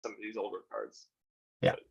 some of these older cards. Yeah. But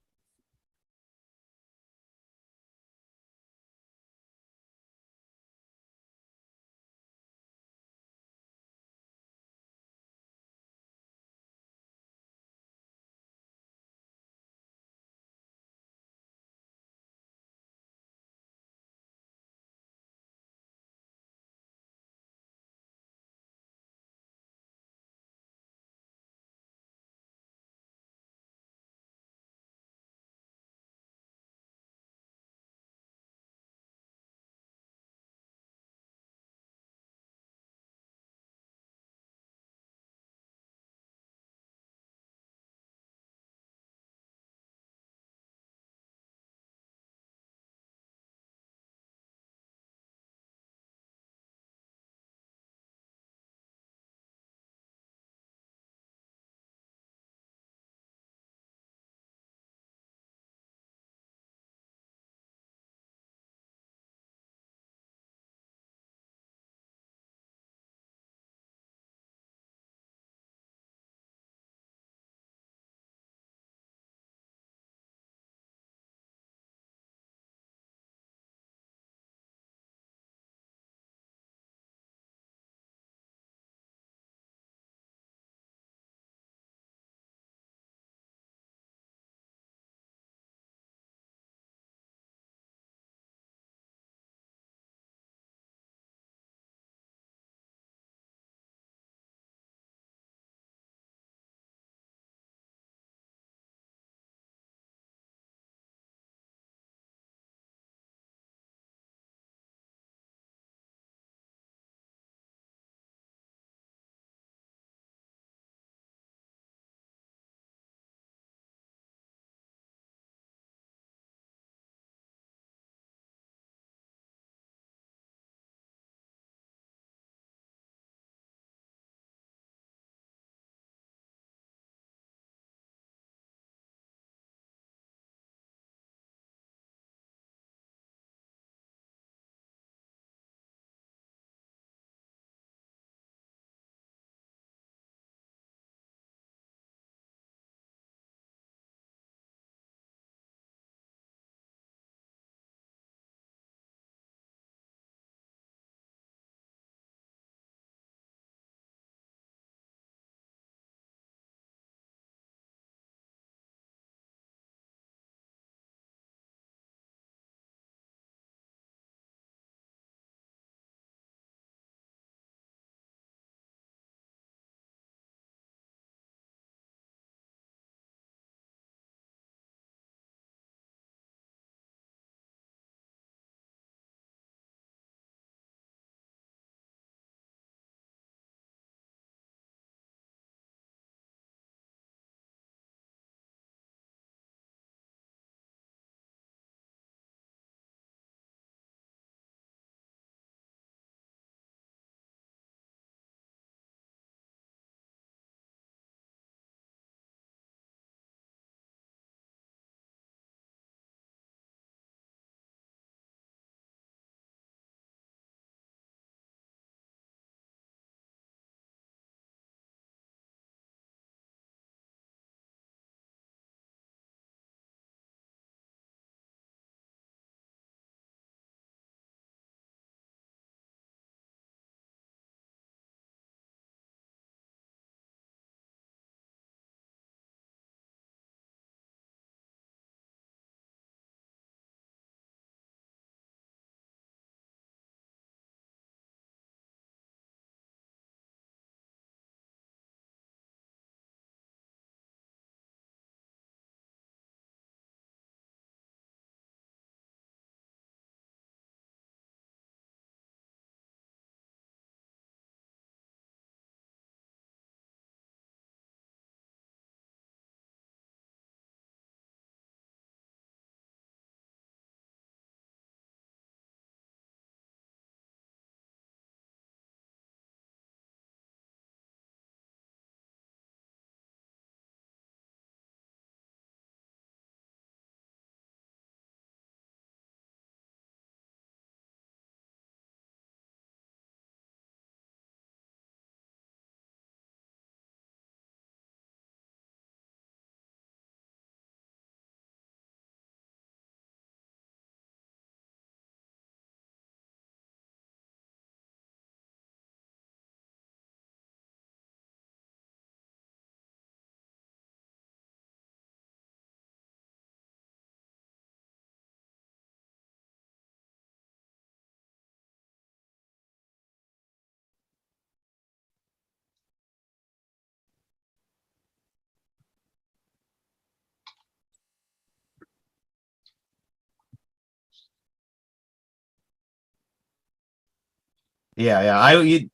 They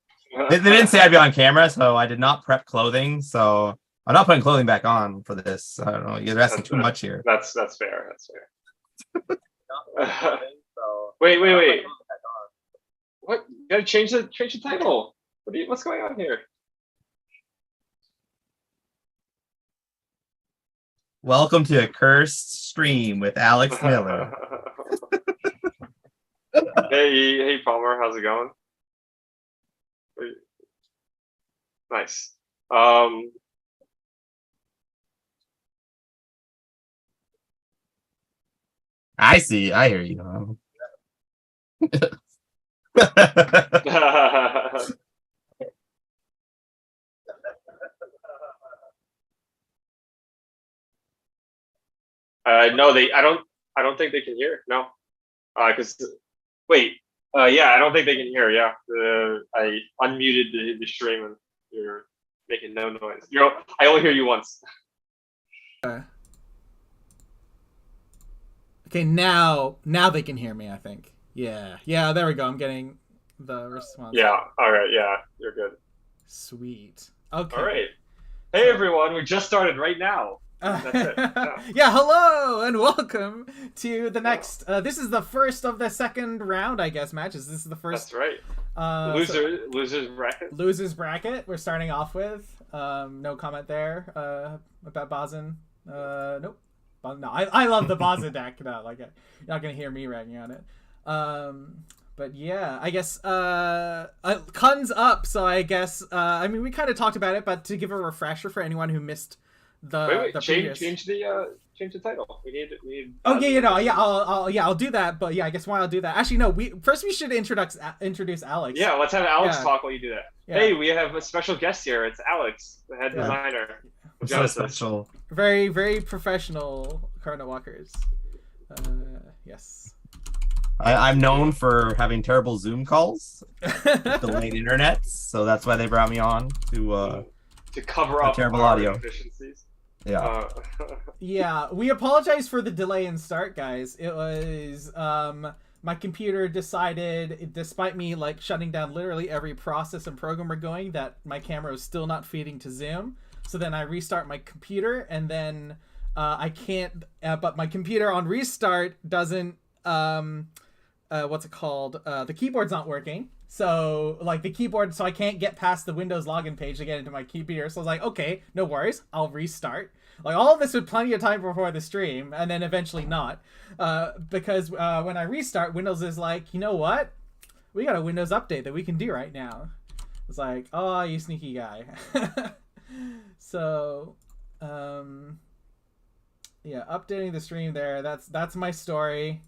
didn't say I'd be on camera, so I did not prep clothing. So I'm not putting clothing back on for this. I don't know. You're asking too much here. That's fair. That's fair. Wait. What? You gotta change the title. What's going on here? Welcome to a cursed stream with Alex Miller. Hey, Palmer, how's it going? Nice. I see. I hear you. No, I don't think they can hear. No, because wait, yeah, I don't think they can hear. Yeah, I unmuted the stream and you're making no noise. I only hear you once. Okay, now they can hear me, I think. Yeah, there we go. I'm getting the response. Yeah, all right, yeah, you're good. Sweet. Okay. All right. Hey, everyone, we just started right now. That's it. Yeah, hello and welcome to the next. This is the first of the second round, I guess, matches. This is the first. That's right. Losers bracket. Losers bracket. We're starting off with. No comment there about Bazin. Nope. No, I love the Bazin deck. No, like you're not gonna hear me ragging on it. But yeah, I guess Kunn's up, so I guess I mean we kind of talked about it, but to give a refresher for anyone who missed the change the title. We need. Oh I'll do that. But yeah, I guess why I'll do that. Actually, no. First we should introduce Alex. Yeah, let's have Alex talk while you do that. Yeah. Hey, we have a special guest here. It's Alex, the head designer. So special. Very, very professional Cardinal Walkers. Yes. I'm known for having terrible Zoom calls, delayed internet, so that's why they brought me on to cover up terrible audio deficiencies. Yeah. Yeah, we apologize for the delay in start, guys. It was my computer decided, despite me like shutting down literally every process and program we're going, that my camera was still not feeding to Zoom. So then I restart my computer, and then I can't. But my computer on restart doesn't. What's it called? The keyboard's not working. So like the keyboard, so I can't get past the Windows login page to get into my computer. So I was like, okay, no worries, I'll restart. Like all of this with plenty of time before the stream, and then eventually not, because when I restart, Windows is like, you know what? We got a Windows update that we can do right now. It's like, oh, you sneaky guy. So, yeah, updating the stream there. That's my story,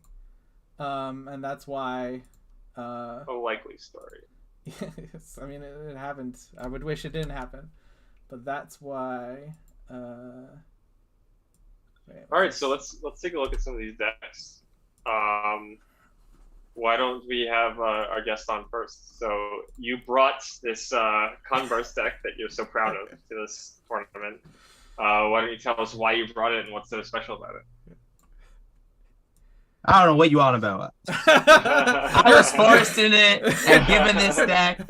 and that's why. A likely story. Yes, I mean it happened. I would wish it didn't happen, but that's why. All right, so let's take a look at some of these decks. Why don't we have our guest on first? So you brought this Converse deck that you're so proud of to this tournament. Why don't you tell us why you brought it and what's so special about it? I don't know what you on about. I was forced in it and given this deck.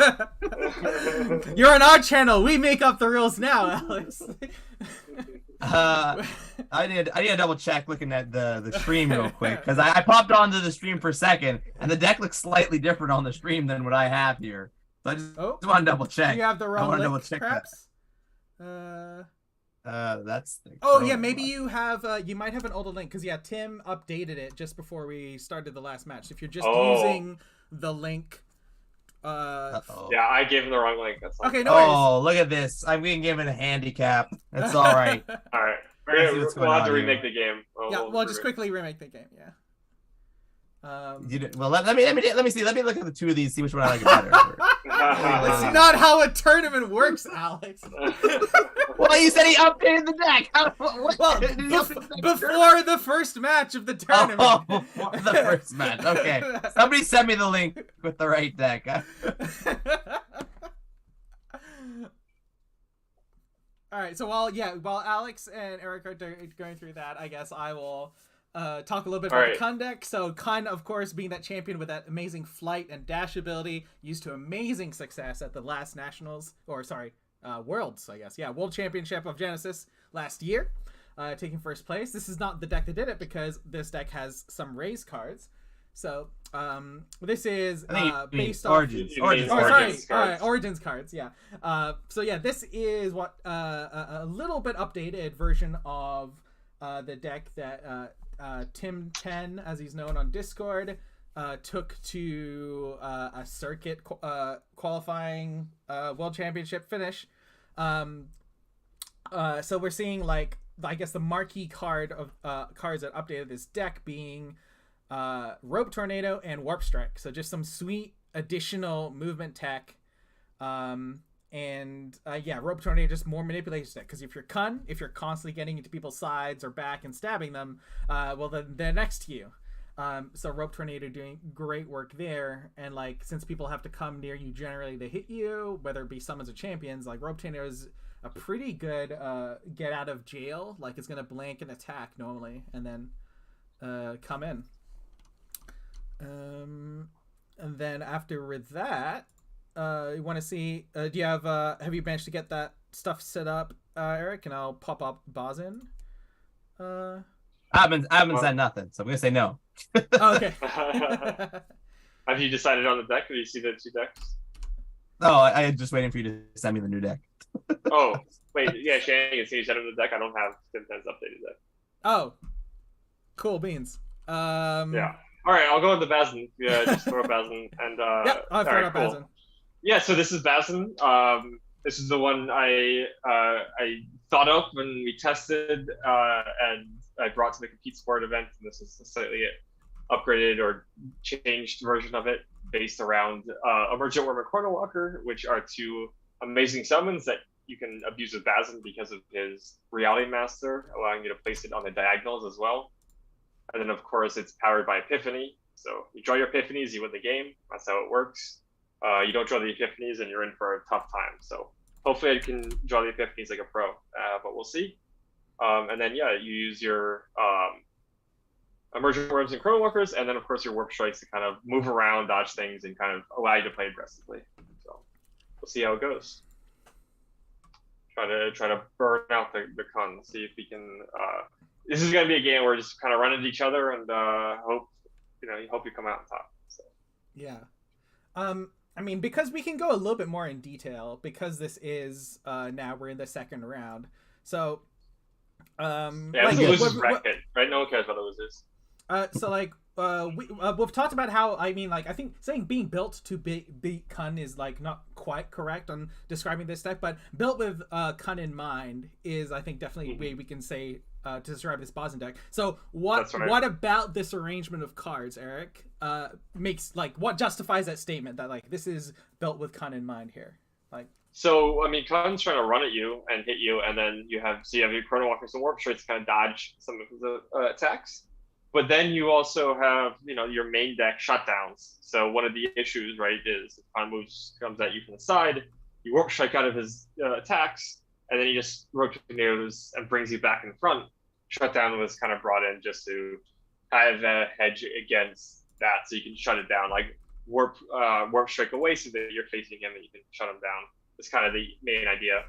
You're on our channel. We make up the rules now, Alex. I need to double check looking at the stream real quick, because I popped onto the stream for a second and the deck looks slightly different on the stream than what I have here. So I just want to double check. You have the wrong link, double check perhaps? That's the yeah, maybe you have you might have an older link, because yeah, Tim updated it just before we started the last match. If you're just using the link yeah, I gave him the wrong link. That's okay, no worries. Oh, look at this. I'm being given a handicap. It's all right. All right. We'll have to remake the game. We'll just quickly remake the game, yeah. Well, let me see. Let me look at the two of these, see which one I like better. That's not how a tournament works, Alex. Well, you said he updated the deck. Before the first match of the tournament. Oh, before the first match. Okay. Somebody send me the link with the right deck. All right. So while Alex and Eric are going through that, I guess I will talk a little bit about the Kunn deck. So Kunn, of course, being that champion with that amazing flight and dash ability, used to amazing success at the last Nationals, or sorry, Worlds, I guess. Yeah, World Championship of Genesis last year, taking first place. This is not the deck that did it because this deck has some raise cards. So this is based on Origins cards. Yeah. So yeah, this is what a little bit updated version of the deck that Tim 10, as he's known on Discord, took to a circuit qualifying World Championship finish. So we're seeing, like, I guess the marquee card of cards that updated this deck being Rope Tornado and Warp Strike. So just some sweet additional movement tech. Yeah, Rope Tornado, just more manipulation tech. Because if you're Kunn, if you're constantly getting into people's sides or back and stabbing them, well, then they're next to you. So Rope Tornado doing great work there. And, like, since people have to come near you generally to hit you, whether it be summons or champions, like, Rope Tornado is a pretty good get out of jail. Like, it's going to blank an attack normally and then come in. And then after that, you want to see, do you have you managed to get that stuff set up, Eric? And I'll pop up Bazin. I haven't said nothing, so I'm gonna say no. Oh, okay. Have you decided on the deck? Or do you see the two decks? No, I am just waiting for you to send me the new deck. Oh, wait, yeah, Shane, can you send him the deck? I don't have Tim 10's updated deck. Oh, cool beans. Yeah. All right, I'll go with the Bazin. Yeah, just throw Bazin and yeah, I'll throw out Bazin. Yeah, so this is Bazin. This is the one I thought of when we tested, and I brought to the Compete Sport event. And this is a slightly upgraded or changed version of it, based around Emergent Worm and Chrono Walker, which are two amazing summons that you can abuse with Bazin because of his Reality Master, allowing you to place it on the diagonals as well. And then, of course, it's powered by Epiphany. So you draw your Epiphanies, you win the game. That's how it works. You don't draw the Epiphanies, and you're in for a tough time. So hopefully I can draw the Epiphanies like a pro, but we'll see. And then, yeah, you use your Emergent Worms and Chrono Walkers, and then, of course, your Warp Strikes to kind of move around, dodge things, and kind of allow you to play aggressively. So we'll see how it goes. Try to burn out the Kunn, see if we can... this is going to be a game where we're just kind of run into each other and hope you come out on top. So. Yeah. I mean, because we can go a little bit more in detail, because this is now we're in the second round. So yeah, like, it's a loser's bracket, right? No one cares about the losers. So like we've talked about how, I mean, like, I think saying being built to beat Kunn is, like, not quite correct on describing this deck, but built with Kunn in mind is, I think, definitely a way we can say to describe this Bazin deck. So what about this arrangement of cards, Eric, makes, like, what justifies that statement that, like, this is built with Kunn in mind here? Like, so I mean, Kunn's trying to run at you and hit you, and then you have your Chrono Walkers and Warp Strikes to kind of dodge some of the attacks. But then you also have, your main deck shutdowns. So one of the issues, right, is if Kunn comes at you from the side, you Warp Strike out of his attacks, and then he just Rope Tornadoes and brings you back in front. Shutdown was kind of brought in just to have a hedge against that, so you can shut it down, like warp Strike away, so that you're facing him and you can shut him down. It's kind of the main idea.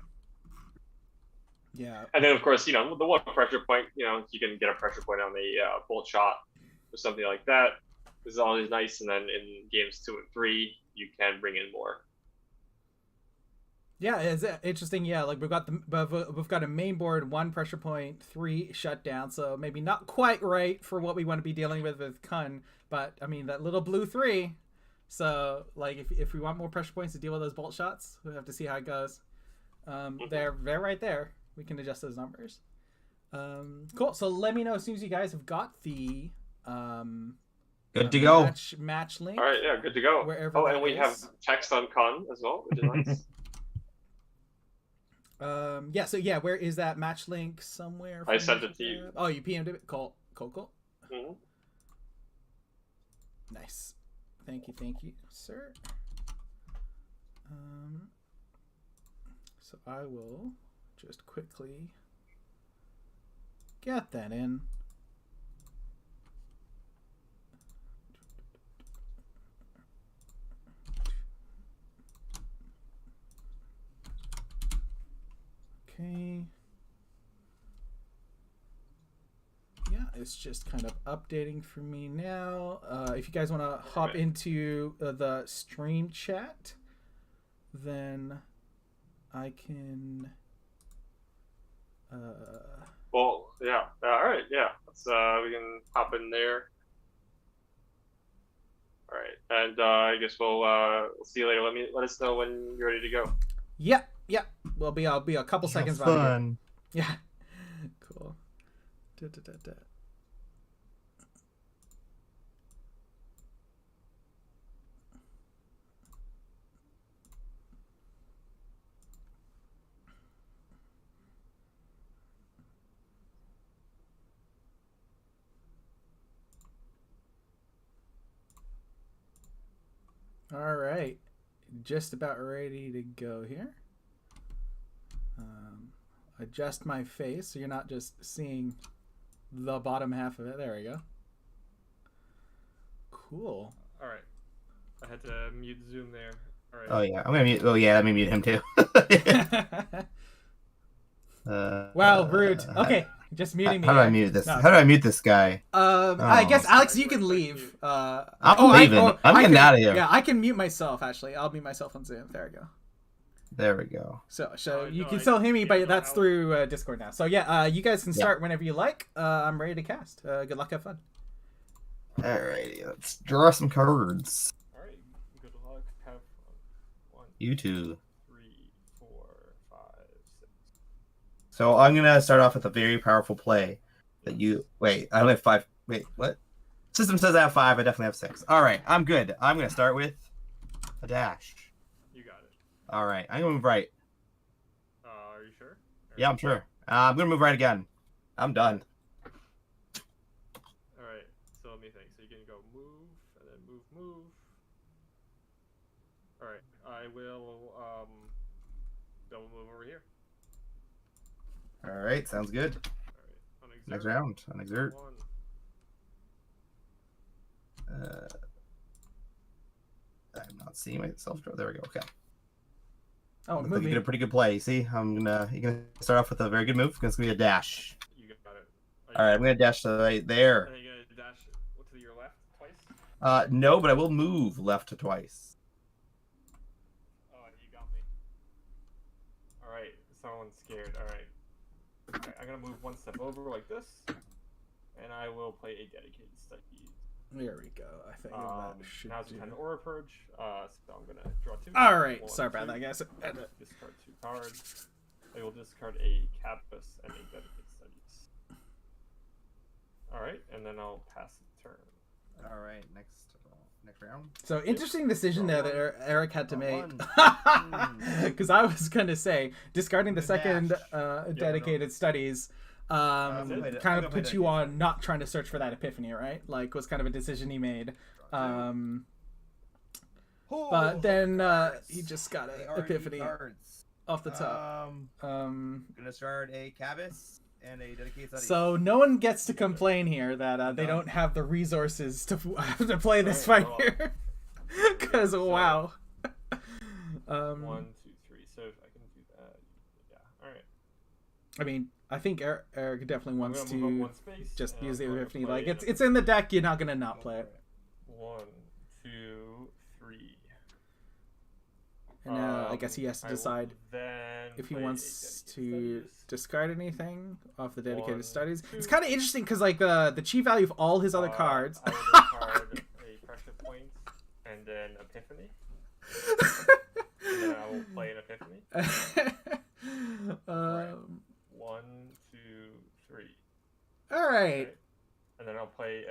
Yeah. And then, of course, the one pressure point, you can get a pressure point on the bolt shot or something like that. This is always nice. And then in games 2 and 3, you can bring in more. Yeah, it's interesting. Yeah, like we've got a main board, 1 pressure point, 3 shutdown. So maybe not quite right for what we want to be dealing with Kunn, but I mean that little blue 3. So like if we want more pressure points to deal with those bolt shots, we'll have to see how it goes. They're right there. We can adjust those numbers. Cool. So let me know as soon as you guys have got the good to go match link. All right, yeah, good to go. Wherever and we have text on Kunn as well, which is nice. Yeah, so yeah, where is that match link? Somewhere I sent it to you. Oh, you PM'd it? Cool. Mm-hmm. Nice. Thank you, sir. So I will just quickly get that in. It's just kind of updating for me now. If you guys want to hop into the stream chat, then I can. Well, yeah. All right, yeah. Let's we can hop in there. All right, and I guess we'll see you later. Let us know when you're ready to go. Yep. I'll be a couple seconds. Fun. Yeah. Cool. Da, da, da, da. All right, just about ready to go here. Adjust my face so you're not just seeing the bottom half of it. There we go. Cool. All right, I had to mute Zoom there. All right. Oh yeah, I'm gonna mute. Oh yeah, let me mute him too. Wow, rude. Okay, just muting me. How do I mute this? No. How do I mute this guy? I guess Alex, you can leave. I'm leaving. I'm getting out of here. Yeah, I can mute myself. Actually, I'll mute myself on Zoom. There we go. There we go. So you can still hear me, but that's through Discord now. So yeah, you guys can start whenever you like. I'm ready to cast. Good luck, have fun. Alrighty, let's draw some cards. All right. Good luck. Have fun. 1, You two. 3, 4, 5, 6. So I'm gonna start off with a very powerful play. That you wait. I only have 5. Wait, what? System says I have 5. I definitely have 6. All right, I'm good. I'm gonna start with a dash. You got it. All right, I'm gonna move right. Are you sure? Yeah, I'm sure. I'm gonna move right again. I'm done. All right. So let me think. So you're gonna go move and then move. All right. I will double move over here. All right, sounds good. All right. On exert. Next round. On exert. 1. I'm not seeing myself draw. There we go. Okay. Oh, Looks like you did a moving. pretty good play. See, you're gonna start off with a very good move. It's gonna be a dash. You got it. All right, I'm gonna dash to right there. And then you're gonna dash to your left twice. No, but I will move left to twice. Oh, you got me. All right. Someone's scared. All right. I'm gonna move 1 step over like this, and I will play a dedicated study. There we go. I think that should Now's the do. time to Aura Purge. So I'm gonna draw 2. All right. 1, Sorry about 2. that, guys. Discard 2 cards. I will discard a Capus and a dedicated studies. All right, and then I'll pass the turn. All right, next round. So interesting decision there that Eric had to Draw make, because I was gonna say discarding the Good second dash. dedicated studies it. kind of put you on not trying to search for that epiphany, right? Like was kind of a decision he made. But then he just got an epiphany off the top. Gonna start a Cabus and a dedicated study. So no one gets to complain here that they don't have the resources to play this fight here. Because wow. 1, 2, 3. So if I can do that, yeah. All right. I mean, I think Eric definitely wants I'm gonna move to up 1 space, just and use the I'm gonna epiphany. play Like an it's in the deck. You're not gonna not play it. 1, 2, 3. And now I guess he has to I will decide then if he play a wants to dedicated studies. discard anything off the dedicated 1, studies. 2. It's kind of interesting because like the chi value of all his other cards. I will discard a pressure point and then epiphany. And then I will play an epiphany. 1, 2, 3. All right. And then I'll play.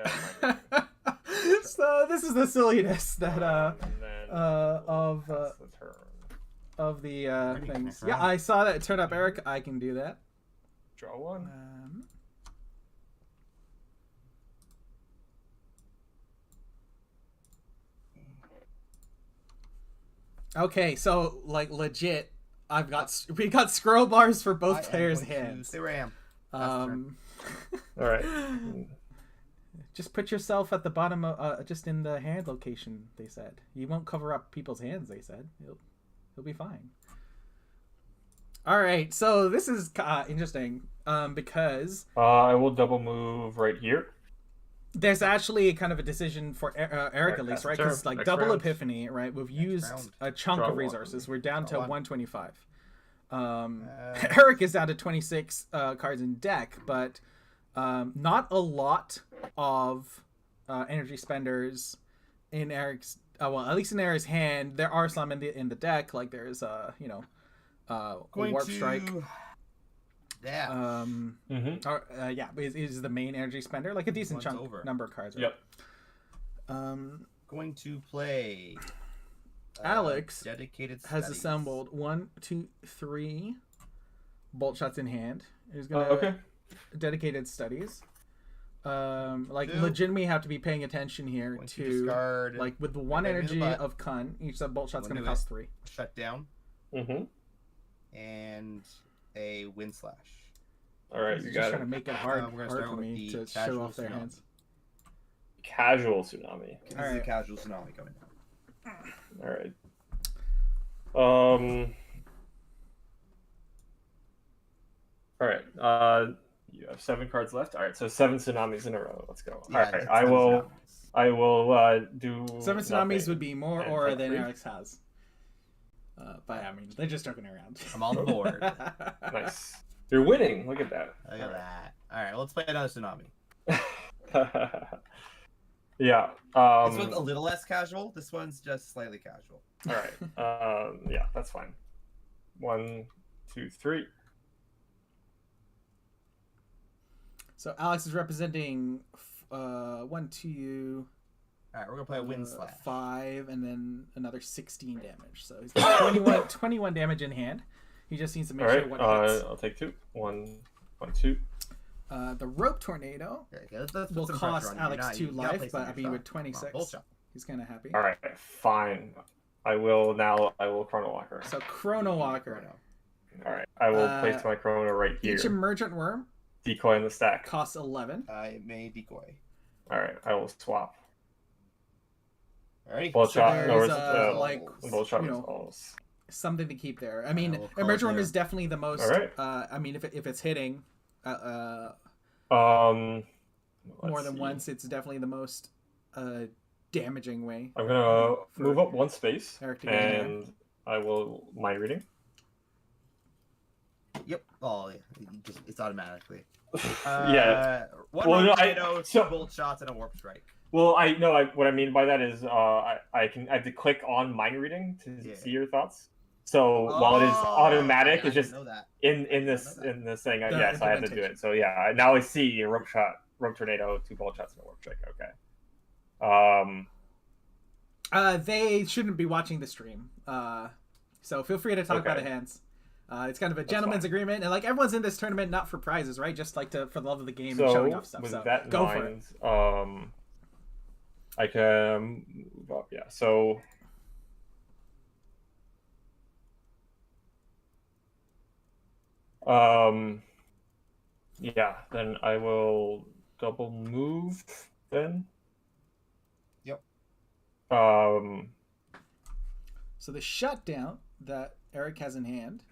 So this is the silliness that and then of pass the turn. of the Ready, things. next Yeah, round. I saw that turn up, Eric. I can do that. Draw 1. Okay, so like legit, we got scroll bars for both players' hands. There I am. All right. Just put yourself at the bottom of just in the hand location. They said you won't cover up people's hands. They said he'll be fine. All right, so this is interesting because I will double move right here. there's actually kind of a decision for Eric at least, right? Because like Next double round. Epiphany, right? We've used round. a chunk Draw of one. resources. We're down to Draw one. 125. Eric is down to 26 cards in deck, but not a lot of energy spenders in Eric's. Well, at least in Eric's hand, there are some in the deck. Like there's a Going warp to... strike. Yeah. Yeah, is the main energy spender like a decent One's chunk over. number of cards. Right? Yep. Going to play... Alex dedicated has studies. assembled 1, 2, 3 bolt shots in hand. He's gonna Okay. dedicated studies. Like Two. legitimately have to be paying attention here Going to discard like with the one right in the energy butt. of Kunn, each bolt shot's One gonna to cost 3. shut down and a wind slash. All right, He's you just got trying it. to make it hard, We're gonna hard start for with me the to show casual off their tsunami. hands. Casual tsunami. This is Alright. a casual tsunami coming down. All right. All right. You have 7 cards left. All right, so 7 tsunamis in a row. Let's go. Yeah, All right, that's I the will. tsunamis. I will do. 7 tsunamis nothing. would be more And aura take than 3. Alex has. But I mean, they're just joking around. I'm on the board. Nice. You're winning. Look at that. Look at that. All right, let's play another tsunami. Yeah. This one's a little less casual. This one's just slightly casual. All right. Yeah, that's fine. 1, 2, 3. So Alex is representing 1, 2, All right, we're gonna play a wind slash. 5, and then another 16 damage. So he's got 21 damage in hand. He just needs to make All sure right. what hits. I'll take 2. 1, 2. The rope tornado Okay, let's put will some cost pressure on you. Alex Now, 2 you gotta play life, some but I of mean your with stuff. Come on, 26, bullshot. he's kind of happy. All right. Fine. I will Chrono Walker. So Chrono Walker. All right. I will place my Chrono right here. Each emergent worm Decoy in the stack. costs 11. I may decoy. All right. I will swap. Alright. Bolt So shot. there's, No, like, bolt shot you is know, all. Something to keep there. I mean, we'll call emergent it worm there. is definitely the most. All right. I mean, if it's hitting, more Let's than see. once, it's definitely the most damaging way. I'm gonna for move up 1 space, Eric to get in there. and I will mind reading. Yep. Oh, yeah. It's automatically. Yeah. One Well, no, tornado, 2 so- bolt shots, and a warp strike. Well, I know what I mean by that is I have to click on mind reading to Yeah. see your thoughts. So while it is automatic, I it's just didn't know that. in know this that. thing. The Yes, I had to do implementation. it. So yeah, now I see a rope tornado, 2 bolt shots, and a warp strike. Okay. They shouldn't be watching the stream. So feel free to talk about Okay. the hands. It's kind of a gentleman's fine. agreement, and like everyone's in this tournament not for prizes, right? Just like for the love of the game and So showing off stuff. with So that in go for it. mind, I can move up. Yeah. So. Yeah, then I will double move then. Yep. So the shutdown that Eric has in hand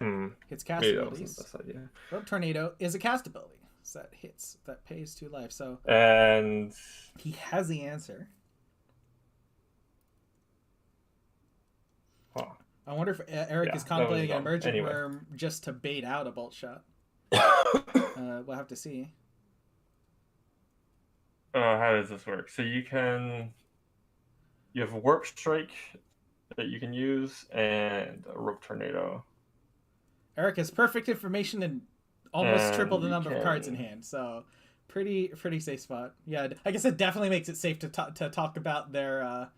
hits cast Maybe that wasn't abilities. the best idea. Rope tornado is a cast ability. So that hits, that pays 2 life. So And he has the answer. huh. I wonder if Eric Yeah, is that contemplating was an dumb. emergent Anyway. worm just to bait out a bolt shot. We'll have to see. How does this work? So you have a warp strike that you can use and a rope tornado. Eric has perfect information and almost And triple the you number of cards in can- hand. So pretty safe spot. Yeah, I guess it definitely makes it safe to talk about their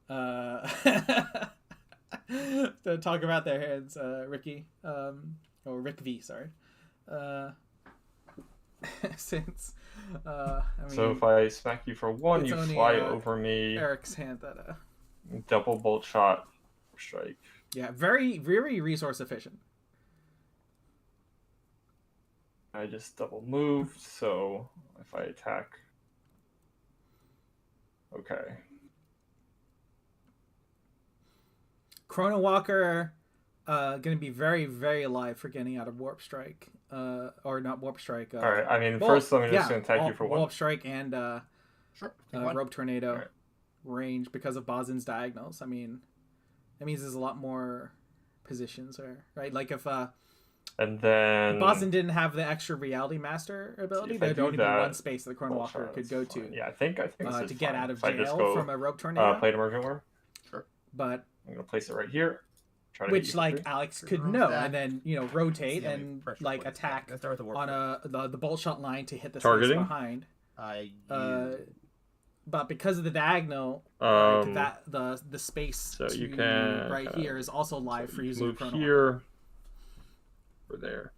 to talk about their hands, Ricky, or Rick V. Sorry, since I mean, So if I smack you for 1, it's you only, fly over me. Eric's hand that Double bolt shot strike. yeah, very resource efficient. I just double moved, so if I attack. Okay. Chrono Walker gonna be very, very alive for getting out of Warp Strike. Or not Warp Strike. All right. I mean, well, first I'm just yeah, gonna attack you for one. Warp Strike and Sure. Take one. Rope Tornado Alright. range because of Bazin's diagonals. I mean, that means there's a lot more positions, right? Like if And then Bazin didn't have the extra Reality Master ability, if I there'd do only be that, one space that the Chrono Walker Bullshot, could go that's to fine. Yeah, I think this to is get fine. out of If I just jail go, from a Rope Tornado. play an Emergent Worm. Sure. But I'm gonna place it right here. Try to hit which you for like 3. Alex could Roll know, that. and then rotate See how many and pressure like points. attack Let's start with the warp on the bolt shot line to hit the Targeting? space behind. But because of the diagonal, that the space So to you can right here is also live for using move Chrono here or there.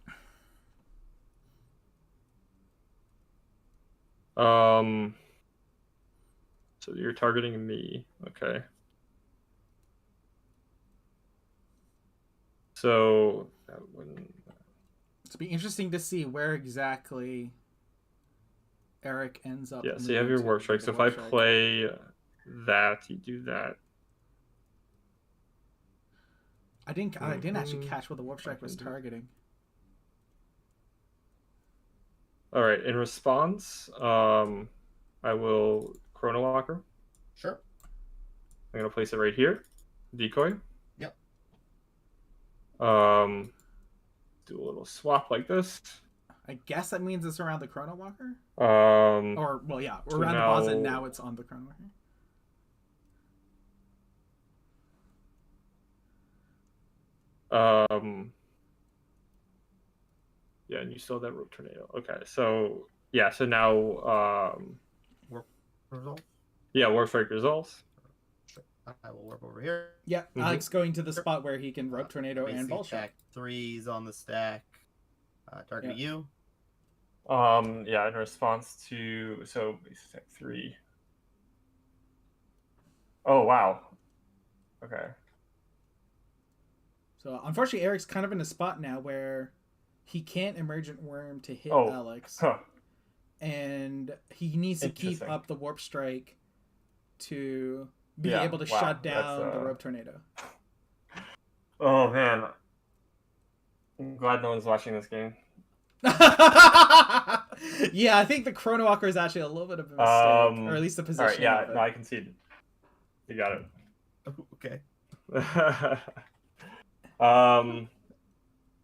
So you're targeting me, okay? So that wouldn't. It'd be interesting to see where exactly Eric ends up. Yeah, in so the you have your route Warp to Strike. the So if Warp I Strike. play that, you do that. I didn't actually Mhm. catch what the Warp Strike was can do- targeting. All right. In response, I will Chrono Walker. Sure. I'm gonna place it right here. Decoy. Yep. Do a little swap like this. I guess that means it's around the Chrono Walker, Um, or well, yeah, So around now- the Bazin. Now it's on the Chrono Walker. Yeah, and you still have that Rope Tornado. Okay, so yeah, so now Result. yeah, Warp Strike results. Sure. I will warp over here. Yeah, Mhm. Alex going to the spot where he can Rope Tornado and Basically Ball Shot. stack 3s on the stack. Target you. Yeah, in response to step 3. Oh wow. Okay. So unfortunately, Eric's kind of in a spot now where he can't Emergent Worm to hit Oh. Alex, Huh. and he needs to keep Interesting. up the Warp Strike to be Yeah, able to wow, shut down that's, the Rope Tornado. Oh man. I'm glad no one's watching this game. Yeah, I think the Chrono Walker is actually a little bit of a mistake, or at least the All position. right, yeah, of it. no, I concede. You got it. Okay.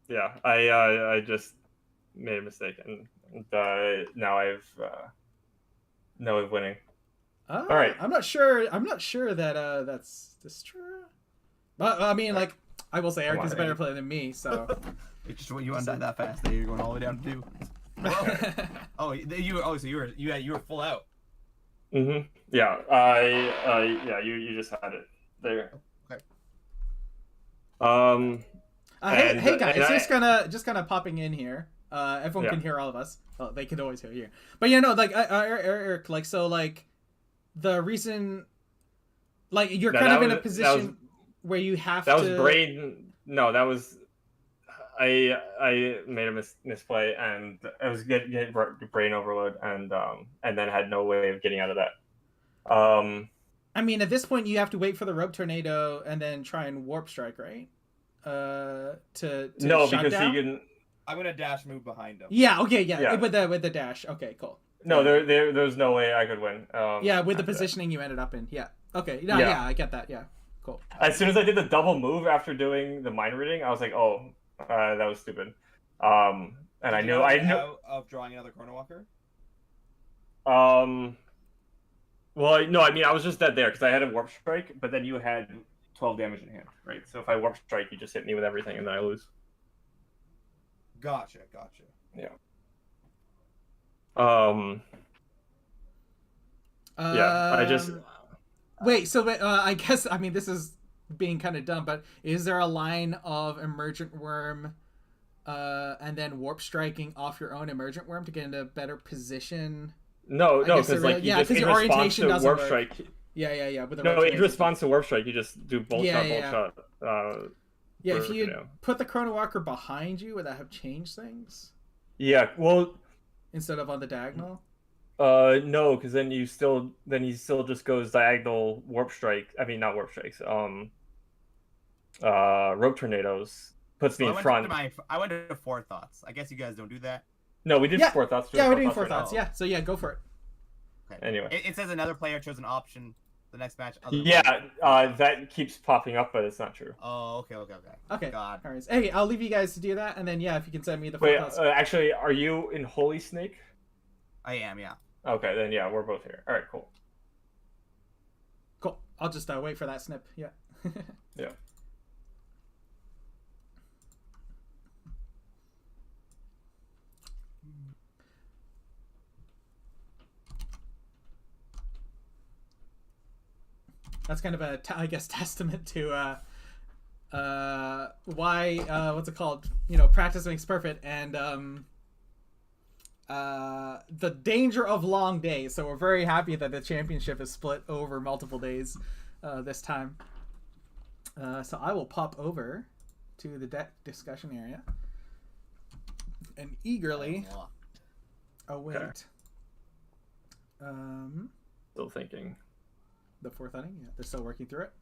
Yeah, I just made a mistake, and now I've winning. All right. I'm not sure that that's true. But I mean, like, I will say Eric Come is a on, better Eric. player than me, so. It's just when you undie that fast, then you're going all the way down to 2. Oh, you were full out. Mm-hmm. Yeah, yeah, you just had it there. Okay. Hey guys, and just kind of popping in here. Everyone Yeah. can hear all of us. Well, they can always hear you. But yeah, no, like Eric, like so, like the reason, like you're No, kind that of in a was- position where you have That to. was brain. No, that was. I made a misplay, and I was getting brain overload, and then had no way of getting out of that. I mean, at this point, you have to wait for the Rope Tornado and then try and Warp Strike, right? To No, shut because down? he can. I'm gonna dash move behind him. Yeah. Okay. Yeah. Yeah. With the dash. Okay. Cool. No, there's no way I could win. Yeah. With the after that. positioning you ended up in. Yeah. Okay. No, Yeah. yeah. I get that. Yeah. Cool. As soon as I did the double move after doing the mind reading, I was like, oh, that was stupid. And I knew. Of drawing another Chrono Walker. Well, no, I mean, I was just dead there because I had a Warp Strike, but then you had 12 damage in hand, right? So if I Warp Strike, you just hit me with everything, and then I lose. Gotcha. Yeah. Yeah, I just. Wait. So I guess I mean this is being kind of dumb, but is there a line of Emergent Worm, and then Warp Striking off your own Emergent Worm to get into a better position? No, I guess because there like really- you yeah, just 'cause in your response orientation to doesn't Warp work. Strike. Yeah. With the No, in rotation. response to Warp Strike, you just do bolt Yeah, shot. Yeah, or, if you you know. put the Chrono Walker behind you, would that have changed things Yeah, well, instead of on the diagonal? no, because then he still just goes diagonal Warp Strike. I mean, not Warp Strikes. rope tornadoes puts me in front. I went to forethoughts. I guess you guys don't do that. No, we did Yeah. forethoughts. Yeah, we're doing right forethoughts. now. Yeah, so yeah, go for it. Okay. Anyway. It says another player chose an option the next match. Yeah, that keeps popping up, but it's not true. Oh, okay. Okay. God. All right. Hey, I'll leave you guys to do that, and then yeah, if you can send me the Wait, forethoughts. actually, are you in Holy Snake? I am, yeah. Okay, then yeah, we're both here. All right, cool. Cool. I'll just wait for that snip. Yeah. Yeah. That's kind of a, I guess, testament to why what's it called? Practice makes perfect, and the danger of long days. So we're very happy that the championship is split over multiple days this time. So I will pop over to the deck discussion area and eagerly await Still thinking. the fourth inning. Yeah, they're still working through it.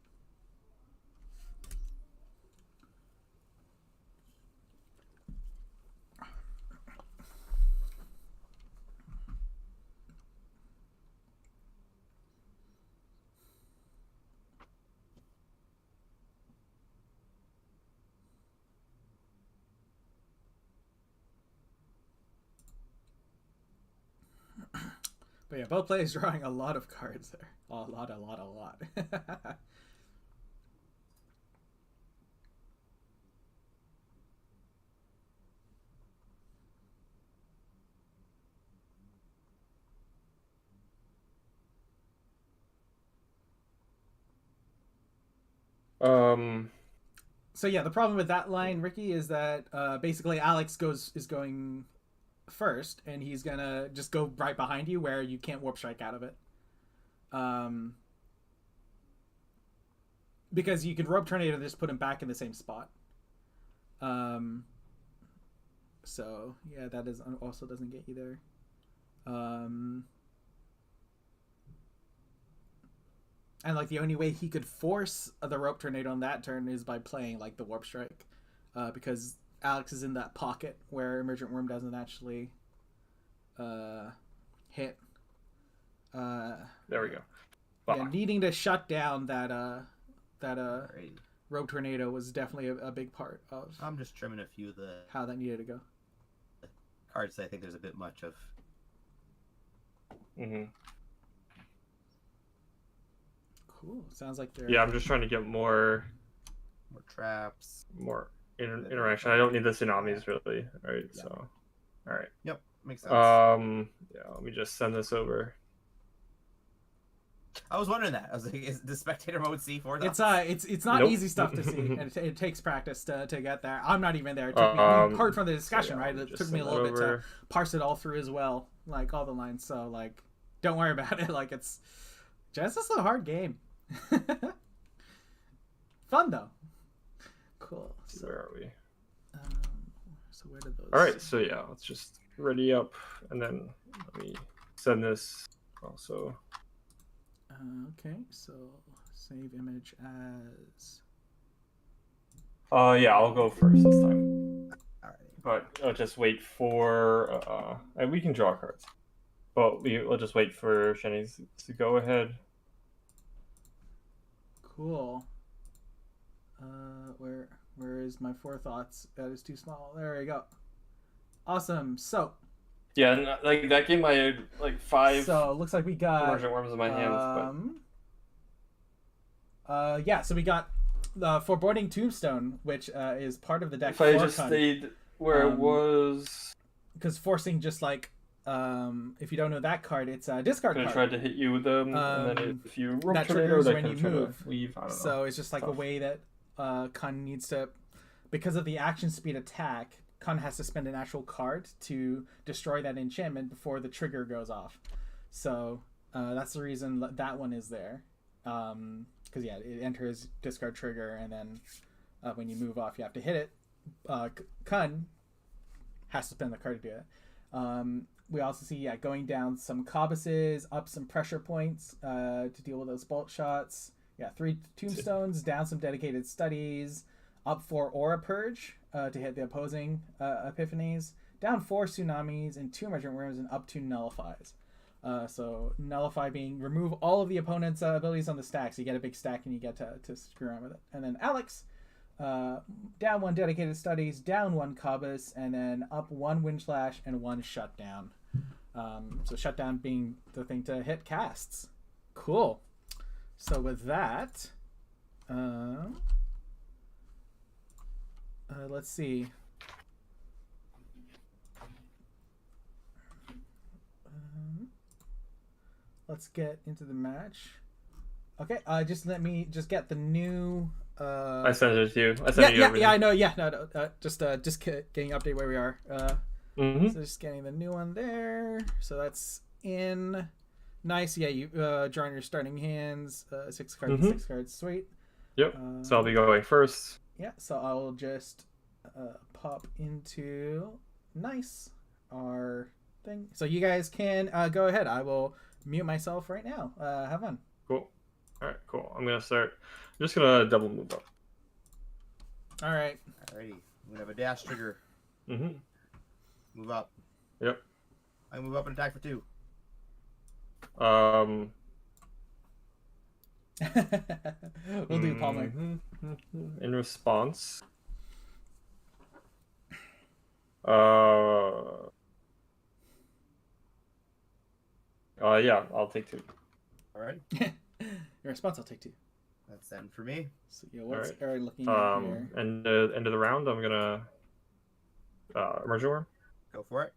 But yeah, both players drawing a lot of cards there. A lot. So yeah, the problem with that line, Ricky, is that basically Alex is going first, and he's gonna just go right behind you where you can't warp strike out of it. Because you can rope tornado and just put him back in the same spot. So yeah, that is also doesn't get you there. And like the only way he could force the rope tornado on that turn is by playing like the warp strike, because Alex is in that pocket where Emergent Worm doesn't actually hit. There we go. Yeah, needing to shut down that rope tornado was definitely a big part of. I'm just trimming a few of the how that needed to go. Cards I think there's a bit much of. Mm-hmm. Cool. Sounds like they're. Yeah, I'm just trying to get more traps, more interaction. I don't need the tsunamis really. All right, yeah. So, all right. Yep, makes sense. Yeah, let me just send this over. I was wondering that. I was like, is the spectator mode C4? It's not Nope. easy stuff to see, and it takes practice to get there. I'm not even there. It took me, you heard from the discussion, right? It took me a little bit to parse it all through as well, like all the lines. So like, don't worry about it. Like it's just a hard game. Fun though. Cool. So, where are we? So where did those? All right, so yeah, let's just ready up, and then let me send this also. Okay, so save image as. Yeah, I'll go first this time. All right. But I'll just wait for. And we can draw cards, but we'll just wait for Shenny to go ahead. Cool. Where is my forethoughts? That is too small. There we go. Awesome. So. Yeah, like that gave my like 5. So looks like we got Emergent Worms in my hands. But... yeah. So we got the Foreboding Tombstone, which is part of the deck. If I just stayed where it was, because forcing just like if you don't know that card, it's a discard card. I tried to hit you with them, and then if you rope that tornado, triggers I when can you try move. to leave. I don't know. So it's just like a way that Kunn needs to, because of the action speed attack. Kunn has to spend an actual card to destroy that enchantment before the trigger goes off. So that's the reason that one is there. Because yeah, it enters discard trigger, and then when you move off, you have to hit it. Kunn has to spend the card to do it. We also see going down some Cobuses, up some pressure points to deal with those bolt shots, Yeah, 3 tombstones, down some dedicated studies, up 4 aura purge to hit the opposing epiphanies, down 4 tsunamis and 2 emergent worms, and up 2 nullifies. So nullify being remove all of the opponent's abilities on the stack, so you get a big stack and you get to screw around with it. And then Alex, down 1 dedicated studies, down 1 Cobus, and then up 1 wind slash and 1 shutdown. So shutdown being the thing to hit casts. Cool. So with that, let's see. Let's get into the match. Okay, just let me just get the new. I sent it to you. I sent it to you. Yeah, I know. Yeah, no, just getting update where we are. Mm-hmm. So just getting the new one there. So that's in. Nice. Yeah, you drawing your starting hands. 6 cards, Mm-hmm. 6 cards. Sweet. Yep. So I'll be going first. Yeah. So I'll just pop into nice our thing. So you guys can go ahead. I will mute myself right now. Have fun. Cool. All right. Cool. I'm gonna start. I'm just gonna double move up. All right. Alrighty. I'm gonna have a dash trigger. Mm-hmm. Move up. Yep. I move up and attack for 2. We'll do Palmer. In response, yeah, I'll take 2. Alright. Your response, I'll take 2. That's 7 for me. So yeah, what's Alright. Eric looking at here? And end of the round, I'm gonna emergent worm. Go for it.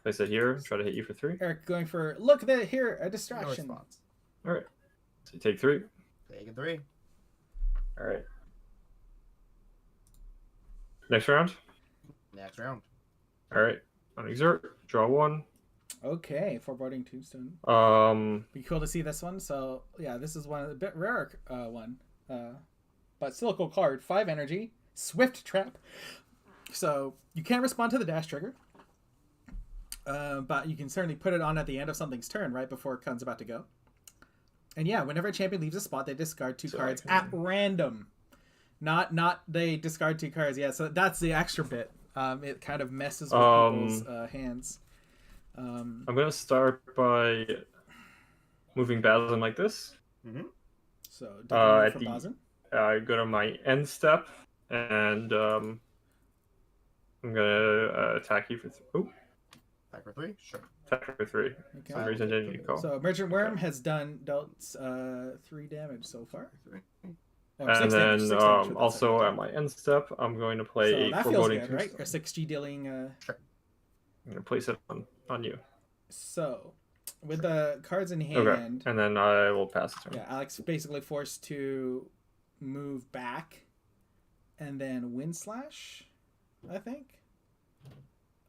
Place it here. Try to hit you for 3. Eric going for look there here a No distraction. response. All right. So you take 3. Taking 3. All right. Next round. Next round. All right. Unexert. Draw 1. Okay, foreboding tombstone. Be cool to see this one. So yeah, this is one of the bit rarer one, but still a cool card. 5 energy, swift trap. So you can't respond to the dash trigger, but you can certainly put it on at the end of something's turn, right before Kunn's about to go. And yeah, whenever a champion leaves a spot, they discard 2 cards at random. Not they discard 2 cards. Yeah, so that's the extra bit. It kind of messes with people's hands. I'm gonna start by moving Bazin like this. Mm-hmm. So At for the- Bazin. I go to my end step, and I'm gonna attack you for. Attack for 3? Sure. Attack for 3. Okay. For some reason, didn't you call? So Emergent Worm has dealt 3 damage so far. 3. Oh, And 6 then damage, 6 damage with that also second at my end step, I'm going to play so a that feels foreboding good, right? tombstone. Or 6G dealing. I'm gonna place it on you. So, with the cards in hand, Okay, and then I will pass the turn. yeah, Alex basically forced to move back, and then wind slash, I think.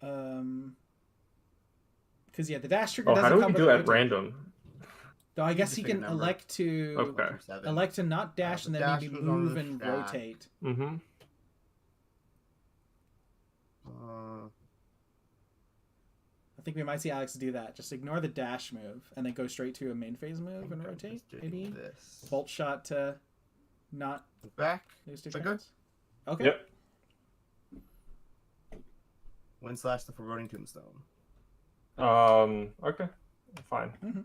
Because yeah, the dash trigger Oh, doesn't how do come we with do a at rotate. random? No, I guess Just he pick a can number. elect to Okay. 7. elect to not dash the and then dash maybe was on move the and stack. rotate. Mm-hmm. I think we might see Alex do that. Just ignore the dash move and then go straight to a main phase move and rotate. Maybe This. bolt shot to not Move back. lose 2 Is that turns. Okay. Yep. Wind slash the foreboding tombstone. Okay. Fine. Mm-hmm.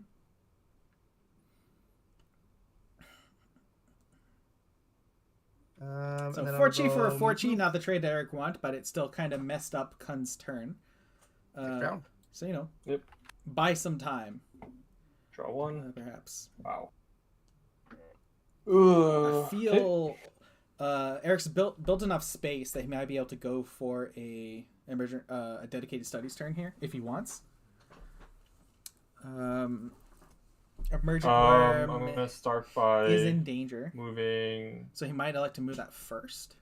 So and then 4Chi for a I'll 4Chi, move not the trade that Eric want, but it still kind of messed up Kunn's turn. next round. So, you know, Yep. buy some time, Draw 1. perhaps. Wow. I feel Eric's built enough space that he might be able to go for a dedicated studies turn here if he wants. Emergent I'm Worm gonna start by is in danger, moving so he might elect to move that first,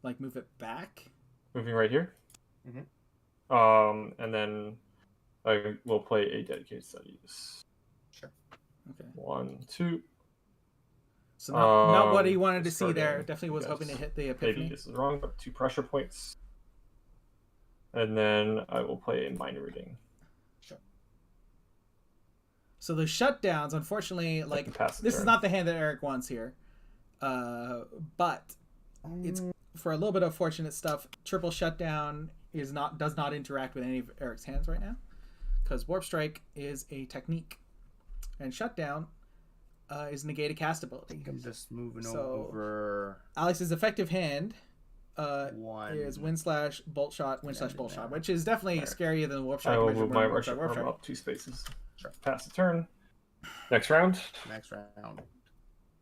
like move it back. right here. Mhm. And then I will play a dedicated studies. Sure. Okay. 1, 2. So not what he Um, wanted to see there. starting, Definitely was hoping to yes. hit the Maybe epiphany. this is wrong, but 2 pressure points. And then I will play a mind reading. So So the shutdowns, unfortunately, like pass the this is turn. not the hand that Eric wants here. But it's for a little bit of fortunate stuff. Triple shutdown does not interact with any of Eric's hands right now, because Warp Strike is a technique, and shutdown is negated cast ability. I'm just moving So- over Alex's effective hand one. is Wind Slash, Bolt Shot, Wind Slash, Yeah, Bolt yeah. Shot, which is definitely Alright. scarier than Warp I Strike. will Measure move Worm, my Warp Strike, Warp worm Strike. up 2 spaces. Sure. Pass the turn. Next round. Next round.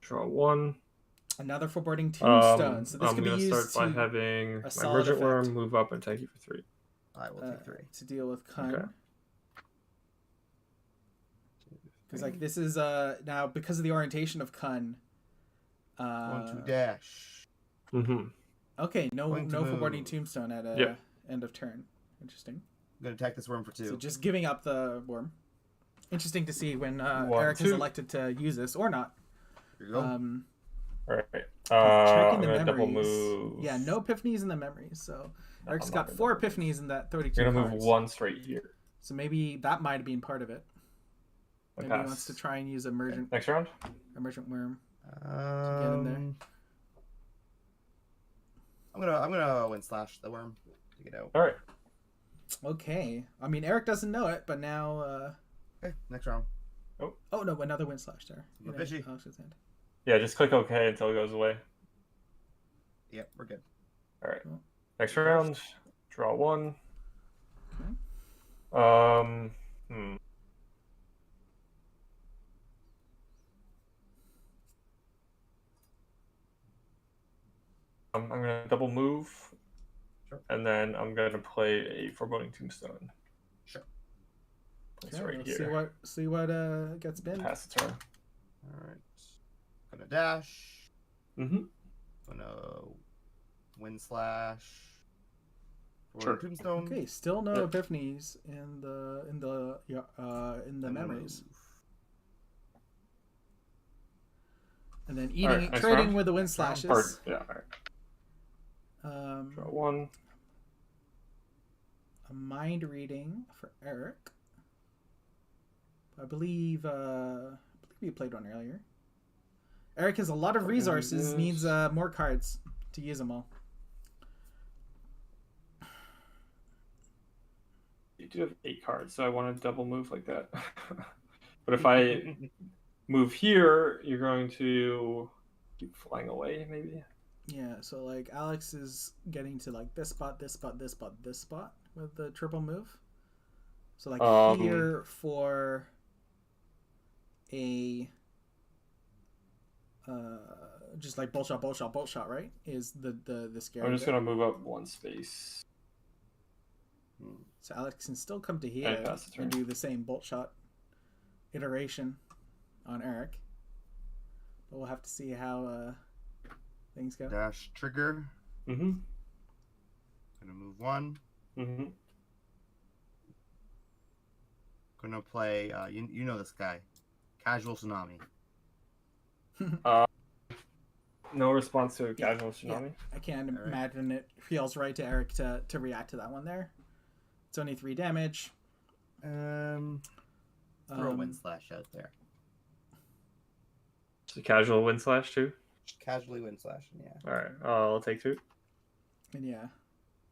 Draw 1. Another foreboding tombstone. So this I'm could be gonna used start by to, having my solid Emergent effect. Worm move up and take you for 3. I will take 3. to deal with Kunn. Okay. Because like this is now because of the orientation of Kunn. Going to dash. Mm-hmm. Okay, no Going to foreboding move. tombstone at Yep. end of turn. Interesting. I'm gonna attack this worm for 2. So just giving up the worm. Interesting to see when 1, Eric has 2. elected to use this or not. Here you go. All right. Checking I'm the gonna double memories. move. Yeah, no epiphanies in the memories. So No, Eric's I'm got not 4 gonna double epiphanies in that 32 You're gonna cards. move 1 straight here. So maybe that might have been part of it. I Maybe he pass. wants to try and use emergent Next round. worm. get in there. I'm gonna Wind Slash the worm to get out. All right. Okay. I mean, Eric doesn't know it, but now. Okay, next round. Oh no, another Wind Slash there. I'm In fishy. Alex's hand. Yeah, just click OK until it goes away. Yep, we're good. All right. Cool. Next round. Draw 1. Okay. I'm gonna double move, Sure. and then I'm gonna play a Foreboding Tombstone. Sure. It's Okay, right let's here. see what gets been. Pass the turn. All right. Gonna dash. Mm-hmm. Gonna Wind Slash. For Sure. Tombstone. Okay, still no Yep. epiphanies in the memories. And then eating, Alright, next trading round. with the Wind Next round. Slashes. Yeah. All right. Draw 1. A mind reading for Eric. I believe we played one earlier. Eric has a lot of What resources, is needs this? more cards to use them all. You do have 8 cards, so I want to double move like that. But if I move here, you're going to keep flying away, maybe. Yeah, so like Alex is getting to like this spot, this spot, this spot, this spot with the triple move. So like here for a just like bolt shot, right? Is the scary. I'm just bit. gonna move up 1 space. So Alex can still come to And here pass the turn. and do the same bolt shot iteration on Eric. But we'll have to see how things go. Dash trigger. Mm-hmm. Gonna move 1. Mm-hmm. Gonna play. You know this guy. Casual Tsunami. No response to a casual tsunami. I can't Alright. imagine it feels right to Eric to react to that one there. It's only 3 damage. Throw a Wind Slash out there. Just a casual Wind Slash too. Just casually Wind Slashing, yeah. All right, I'll take 2. And yeah.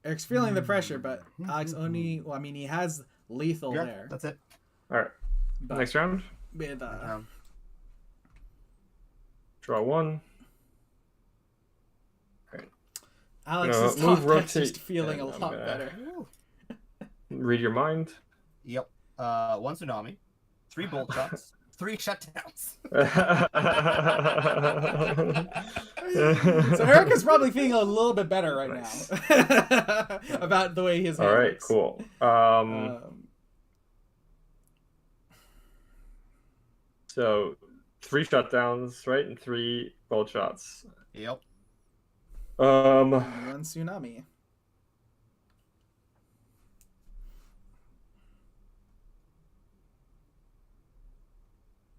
Eric's feeling the pressure, but Alex only, well, I mean, he has lethal Yeah, there. that's it. All right, But next round. with, Draw 1. Alex's move, top deck's just rotate, feeling a and I'm lot gonna- better. Read your mind. Yep. 1 Tsunami. 3 Bolt Shots. 3 Shutdowns. So Eric is probably feeling a little bit better right Nice. now about the way his hand All right, works. cool. So 3 shutdowns, right, and 3 bolt shots. Yep. One tsunami.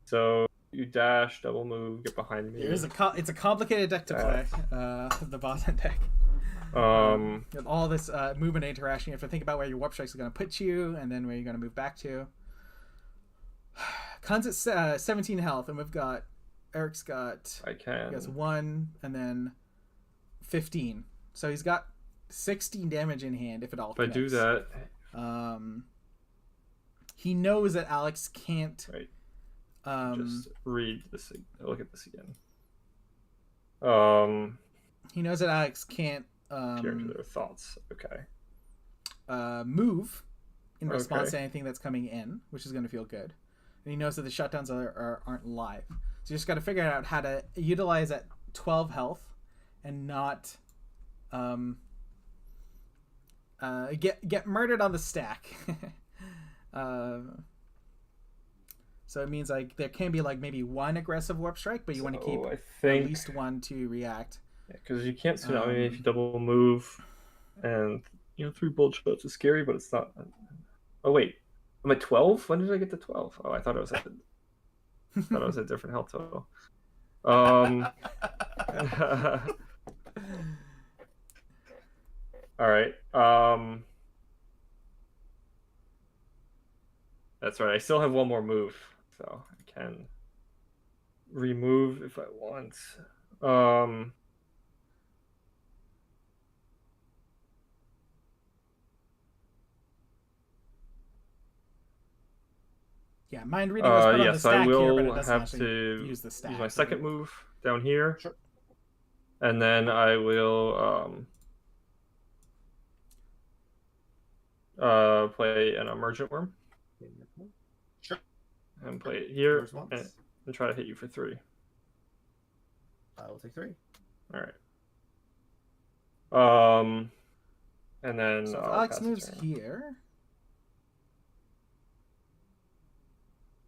So you dash, double move, get behind me. It's a complicated deck to play. The Bazin deck. With all this movement interaction, you have to think about where your warp strikes are going to put you, and then where you're going to move back to. Kunn's at 17 health, and we've got Eric's got I can. he has 1 and then 15. So he's got 16 damage in hand if it all If I do connects. that, he knows that Alex can't. right. Um, Just read this. Look at this again. he knows that Alex can't Peer into their thoughts. Okay. move in response Okay. to anything that's coming in, which is going to feel good. And he knows that the shutdowns aren't live. So you just got to figure out how to utilize that 12 health and not get murdered on the stack. So it means like there can be like maybe one aggressive warp strike, but you want to keep I think, at least one to react. because you can't tsunami if you double move, and 3 bolt shots is scary, but it's not. Oh wait, I'm at 12. When did I get to 12? Oh, I thought I was at a different health total. All right. That's right. I still have one more move, so I can remove if I want. Yeah, mind reading was put on the Yes, I stack here, but will it doesn't have actually to use the stack. use my second move down here. Sure. And then I will play an emergent worm Sure. and play it here First once. and try to hit you for 3. I will take 3. All right. And then So if I'll Alex pass the moves turn. here,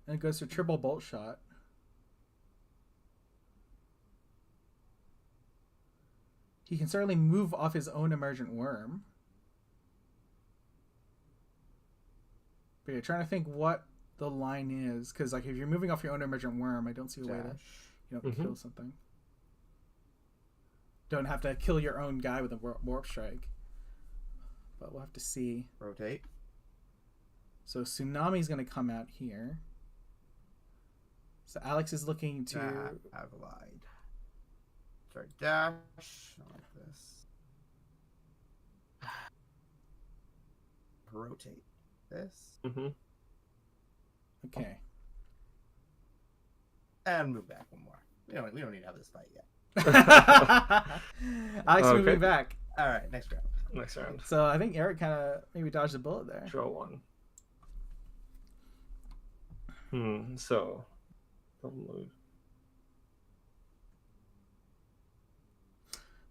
and it goes to triple bolt shot. He can certainly move off his own emergent worm. But you're trying to think what the line is, because like if you're moving off your own emergent worm, I don't see a way that you don't kill something. Don't have to kill your own guy with a warp strike. But we'll have to see. Rotate. So Tsunami's going to come out here. So Alex is looking to... I've lied. Sorry, dash. Not like this. Rotate this. Okay. And move back one more. We don't need to have this fight yet. Alex Okay. moving back. All right, next round. Next round. So I think Eric kind of maybe dodged a bullet there. Draw 1. So double move.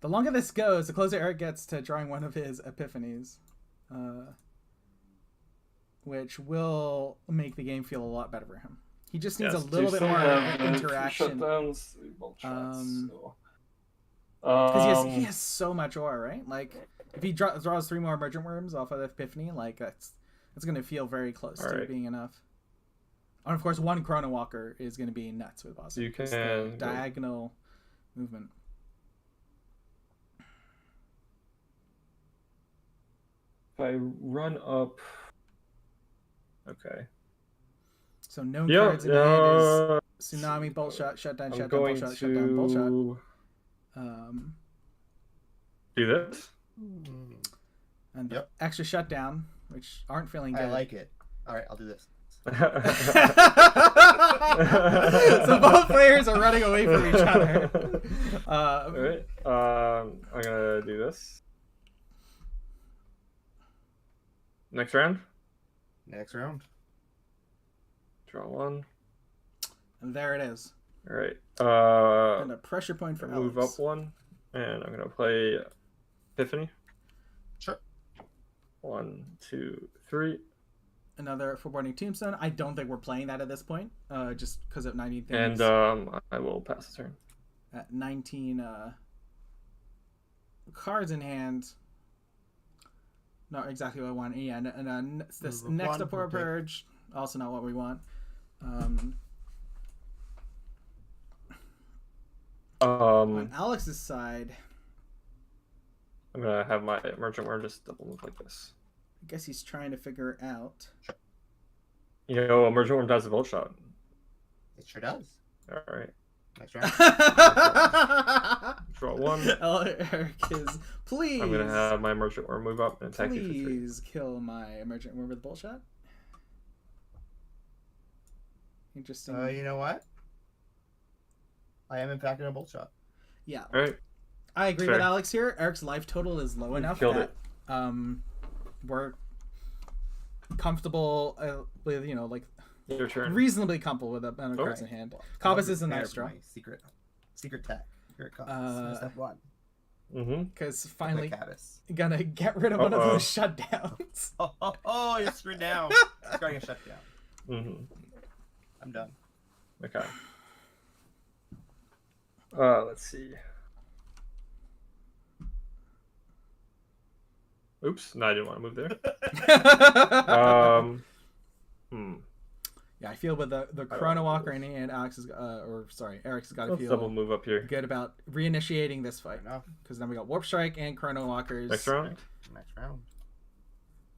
The longer this goes, the closer Eric gets to drawing one of his epiphanies. Which will make the game feel a lot better for him. He just needs a little bit more interaction. Shutdowns, 3 bolt shots. Because he has so much aura, right? Like, if he draws 3 more emergent worms off of the epiphany, like, that's going to feel very close to being enough. And of course, 1 Chrono Walker is going to be nuts with Bazin. You Just can the diagonal movement. If I run up... Okay. So known cards in hand is Tsunami, Bolt Shot, Shutdown, I'm Shutdown, going Bolt Shot, Shutdown, Bolt Shot. Do this. And the extra Shutdown, which aren't feeling good. I like it. All right, I'll do this. So both players are running away from each other. All right. I'm gonna do this. Next round. Next round. Draw 1. And there it is. All right. And a pressure point for move Alex. up 1, and I'm gonna play Epiphany. Sure. 1, 2, 3. Another foreboding tombstone. I don't think we're playing that at this point, just because of 19 And things. I will pass the turn. At 19 cards in hand. Not exactly what I want. Yeah, and this Move up next 1, up for rotate. purge. Also not what we want. On Alex's side, I'm gonna have my emergent worm just double move like this. I guess he's trying to figure out. Emergent worm does a bolt shot. It sure does. All right. Nice round. Draw one. Oh, Eric is please. I'm gonna have my Emergent Worm move up and attack you for 3. Please kill my Emergent Worm with bullshot. Interesting. You know what? I am in fact in a bolt shot. Yeah. All right. I agree Fair. with Alex here. Eric's life total is low enough killed that we're comfortable with, you know, like Your turn. reasonably comfortable with the amount of cards in hand. Cobus is a nice draw. Secret tech. Here it comes. Step 1. Mm-hmm. Because finally Cabbus. gonna get rid of one of Uh-oh. those shutdowns. Oh, you're screwed down. Starting a shutdown. Mm-hmm. I'm done. Okay. Let's see. Oops. No, I didn't want to move there. Yeah, I feel with the Chrono Walker in hand, Eric's got to Let's feel double move up here. good about reinitiating this fight. Fair enough. Because then we got Warp Strike and Chrono Walkers Next round. Next round.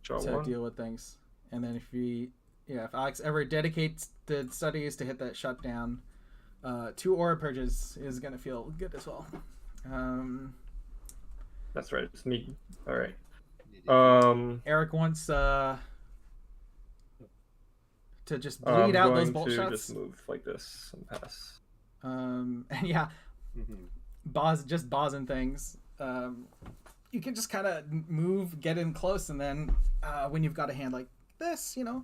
Draw to one. deal with things. And then if Alex ever dedicates the studies to hit that shutdown, 2 Aura Purges is going to feel good as well. That's right. It's me. All right. Eric wants to just bleed I'm out going those bolt to shots. just move like this and pass. And yeah, Bazin things. You can just kind of move, get in close, and then when you've got a hand like this, you know,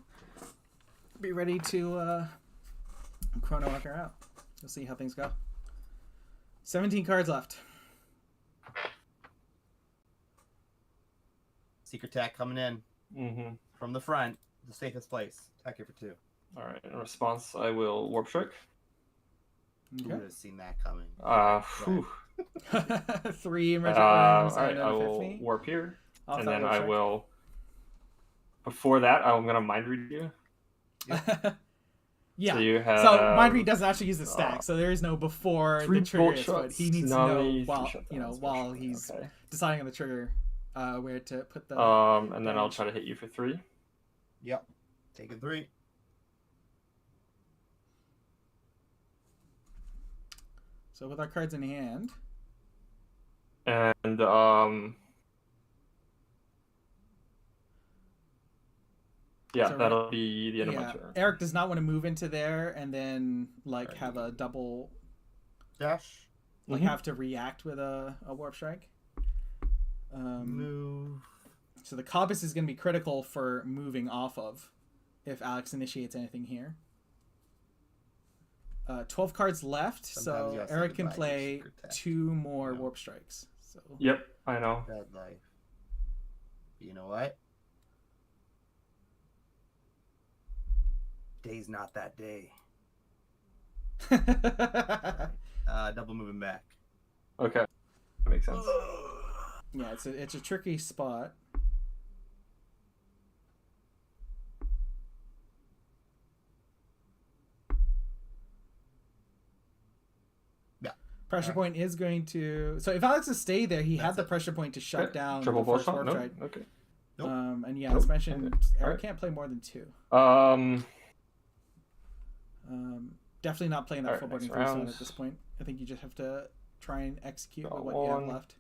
be ready to Chrono Walker out. We'll see how things go. 17 cards left. Secret tech coming in Mm-hmm. from the front, the safest place. Attack here for 2. All right. In response, I will Warp Strike. Who would have seen that coming? Whew. 3 emergent All rooms right. and I an will epiphany. warp here, Off and that then Warp I Strike. will. Before that, I'm gonna Mind Read you. Yeah. So you have. So Mind Read doesn't actually use the stack, so there is no before 3 the trigger bolt is, but shots. he needs to Now know he's while shut you know down, while special. he's Okay. deciding on the trigger where to put the. And then I'll damage. try to hit you for 3. Yep. Taking 3. So with our cards in hand, And yeah, So, that'll be the end of my yeah, turn. Eric does not want to move into there and then like Right. have a double, Dash. like Mhm. have to react with a Warp Strike. Move. So the Cobus is going to be critical for moving off of if Alex initiates anything here. 12 cards left, Sometimes so you have to Eric say can goodbye to your play secret tech. 2 more Yeah. Warp Strikes. So Yep, I know. Bad life. You know what? Day's not that day. Double moving back. Okay, that makes sense. yeah, it's a tricky spot. Yeah. Pressure point is going to. So if Alex is stay there, he had That's the it. pressure point to shut Okay, down Triple the ball first shot? Warp No? Strike. Okay. Nope. And yeah, Nope. as mentioned, Okay. Eric Alright. can't play more than 2. Definitely not playing that Alright, full boarding next 3 stone round. at this point. I think you just have to try and execute Draw with what you have one. left.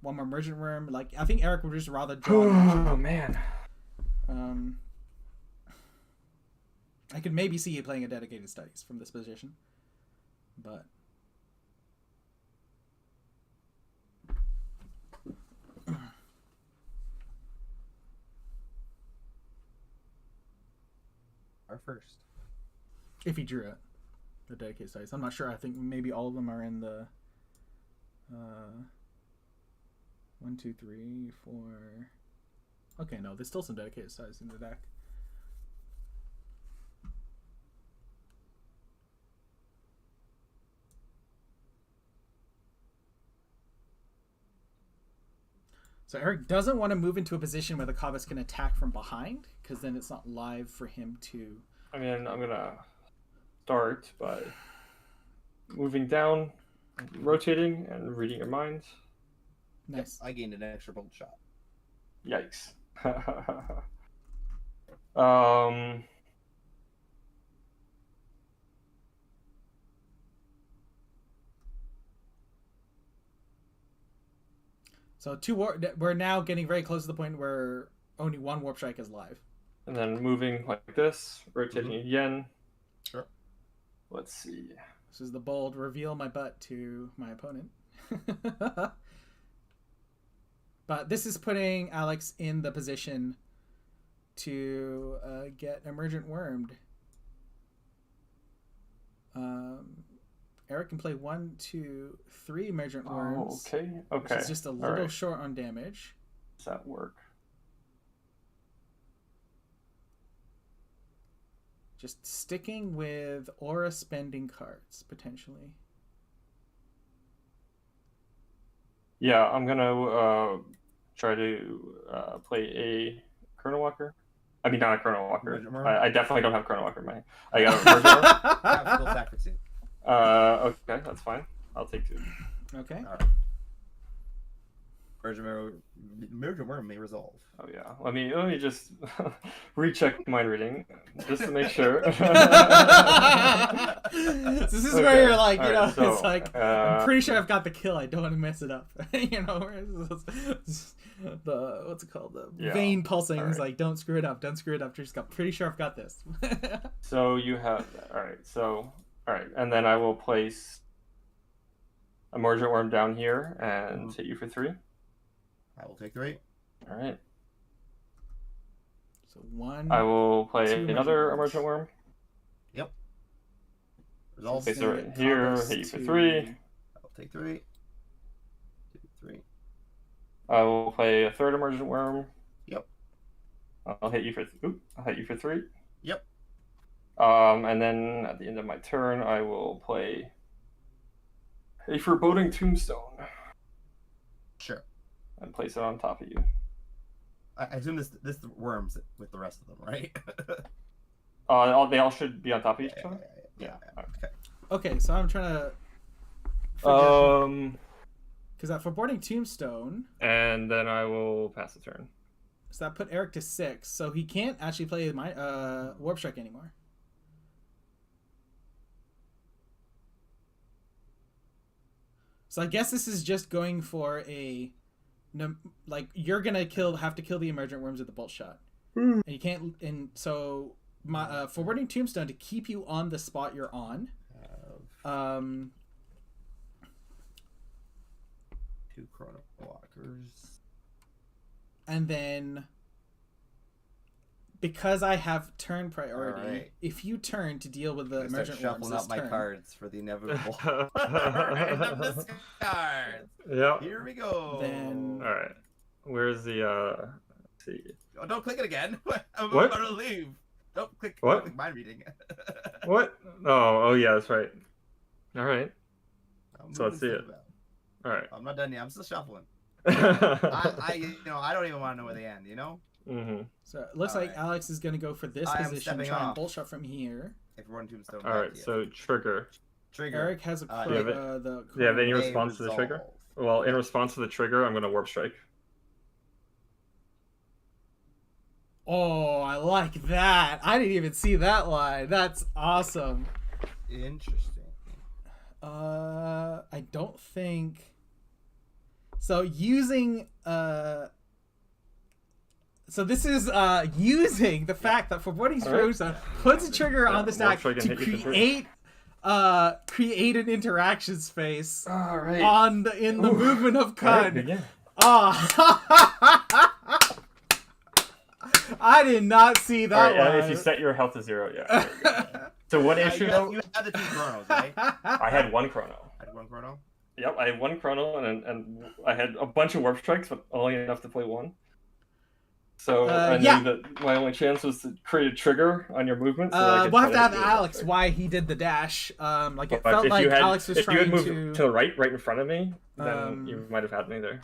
One more Emergent Worm. Like I think Eric would just rather draw. an Emergent Oh Worm. man. I could maybe see you playing a dedicated studies from this position, but Our first. if he drew it, the dedicated studies. I'm not sure. I think maybe all of them are in the 1, 2, 3, 4. Okay, no, there's still some dedicated studies in the deck. So Eric doesn't want to move into a position where the Cobus can attack from behind, because then it's not live for him to. I mean, I'm gonna start by moving down, rotating, and reading your mind. Nice. I gained an extra bolt shot. Yikes. So we're now getting very close to the point where only one warp strike is live. And then moving like this, rotating again. Sure. Let's see. This is the bold reveal my butt to my opponent. But this is putting Alex in the position to get Emergent Wormed. Eric can play 1, 2, 3 Emergent Worms. Okay. Which is just a little short on damage. Does that work? Just sticking with aura spending cards, potentially. Yeah, I'm gonna try to play a Chrono Walker. I mean, not a Chrono Walker. I definitely don't have Chrono Walker in my. I got a Virgil. Okay, that's fine. I'll take 2. Okay. All right. Emergent Worm may resolve. Oh yeah. Let me just recheck mind reading just to make sure. This is where you're like, you know, so, it's like I'm pretty sure I've got the kill. I don't want to mess it up. You know, the what's it called? The vein pulsing is like, don't screw it up. Don't screw it up. Just got pretty sure I've got this. So you have all right, and then I will place Emergent Worm down here and hit you for 3. I will take 3. All right. So 1. I will play another Emergent Worm. Yep. Resolve. Okay, so right here, hit you for 3. I'll take 3. 2, 3. I will play a third Emergent Worm. Yep. I'll hit you for. I'll hit you for 3. Yep. And then at the end of my turn, I will play a Foreboding Tombstone. Sure. And place it on top of you. I assume this worms with the rest of them, right? They all should be on top of each other. Yeah. Okay. Okay, so I'm trying to. Because that Foreboding Tombstone. And then I will pass the turn. So that put Eric to 6, so he can't actually play my Warp Strike anymore. So I guess this is just going for a, like, you're gonna have to kill the Emergent Worms with the Bolt Shot, and you can't. And so my Foreboding Tombstone to keep you on the spot you're on. 2 Chrono Walkers. And then, because I have turn priority, right. if you turn to deal with the Emergent Worms, shuffling up my cards for the inevitable. Cards. Yeah. Here we go. Then, All right. Where's the? Let's see. Oh, don't click it again. I'm What? about to leave. Don't click. What? Don't click mind reading. What? Oh yeah, that's right. All right. So let's see it. About. All right. I'm not done yet. I'm still shuffling. I don't even want to know where they end. You know. Mm-hmm. so it looks like Alex is going to go for this I am position, stepping try and off. Bolt Shot from here. If we're on Tombstone. All right. So trigger. Trigger. Eric has a Yeah, the Yeah. Then your May response to the trigger. resolve. Well, in response to the trigger, I'm gonna Warp Strike. Oh, I like that. I didn't even see that line. That's awesome. Interesting. I don't think so. Using so this is using the fact that Foreboding Tombstone puts a trigger on the stack Warp Strike and to hit you for create an interaction space All right. on in the movement of Kunn. Begin. I did not see that All right, one. if you set your health to 0, yeah. So what issue though? You had the 2 chronos, right? I had 1 chrono. I had 1 chrono. Yep, I had 1 chrono and I had a bunch of Warp Strikes, but only enough to play 1. So I knew that my only chance was to create a trigger on your movement. So that I could we'll have to try have do a Alex Warp why he did the dash. Like it But felt if like you had, Alex was if you trying had moved to the right in front of me, then you might have had me there.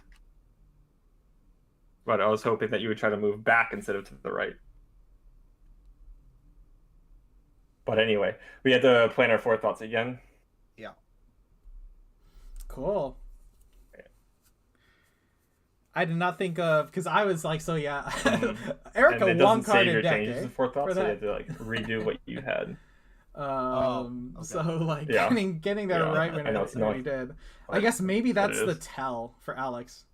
But I was hoping that you would try to move back instead of to the right. But anyway, we had to plan our forethoughts again. Yeah. Cool. I did not think of because I was like, so yeah, Eric And it a one doesn't card save in your deck. changes in forethought, for so you that. had to like redo what you had. Okay. So like Yeah. getting there Yeah, right when I know it's when not he did. I hard, guess maybe but that's it the is. tell for Alex.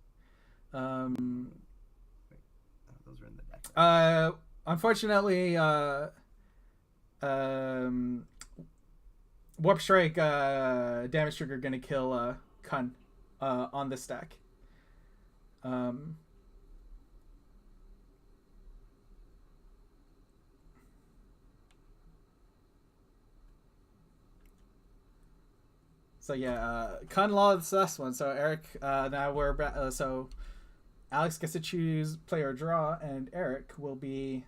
Those are in the deck. Unfortunately, Warp Strike damage trigger gonna kill Kunn on this stack. So yeah, Kunn lost this one. So Eric, now we're so Alex gets to choose play or draw, and Eric will be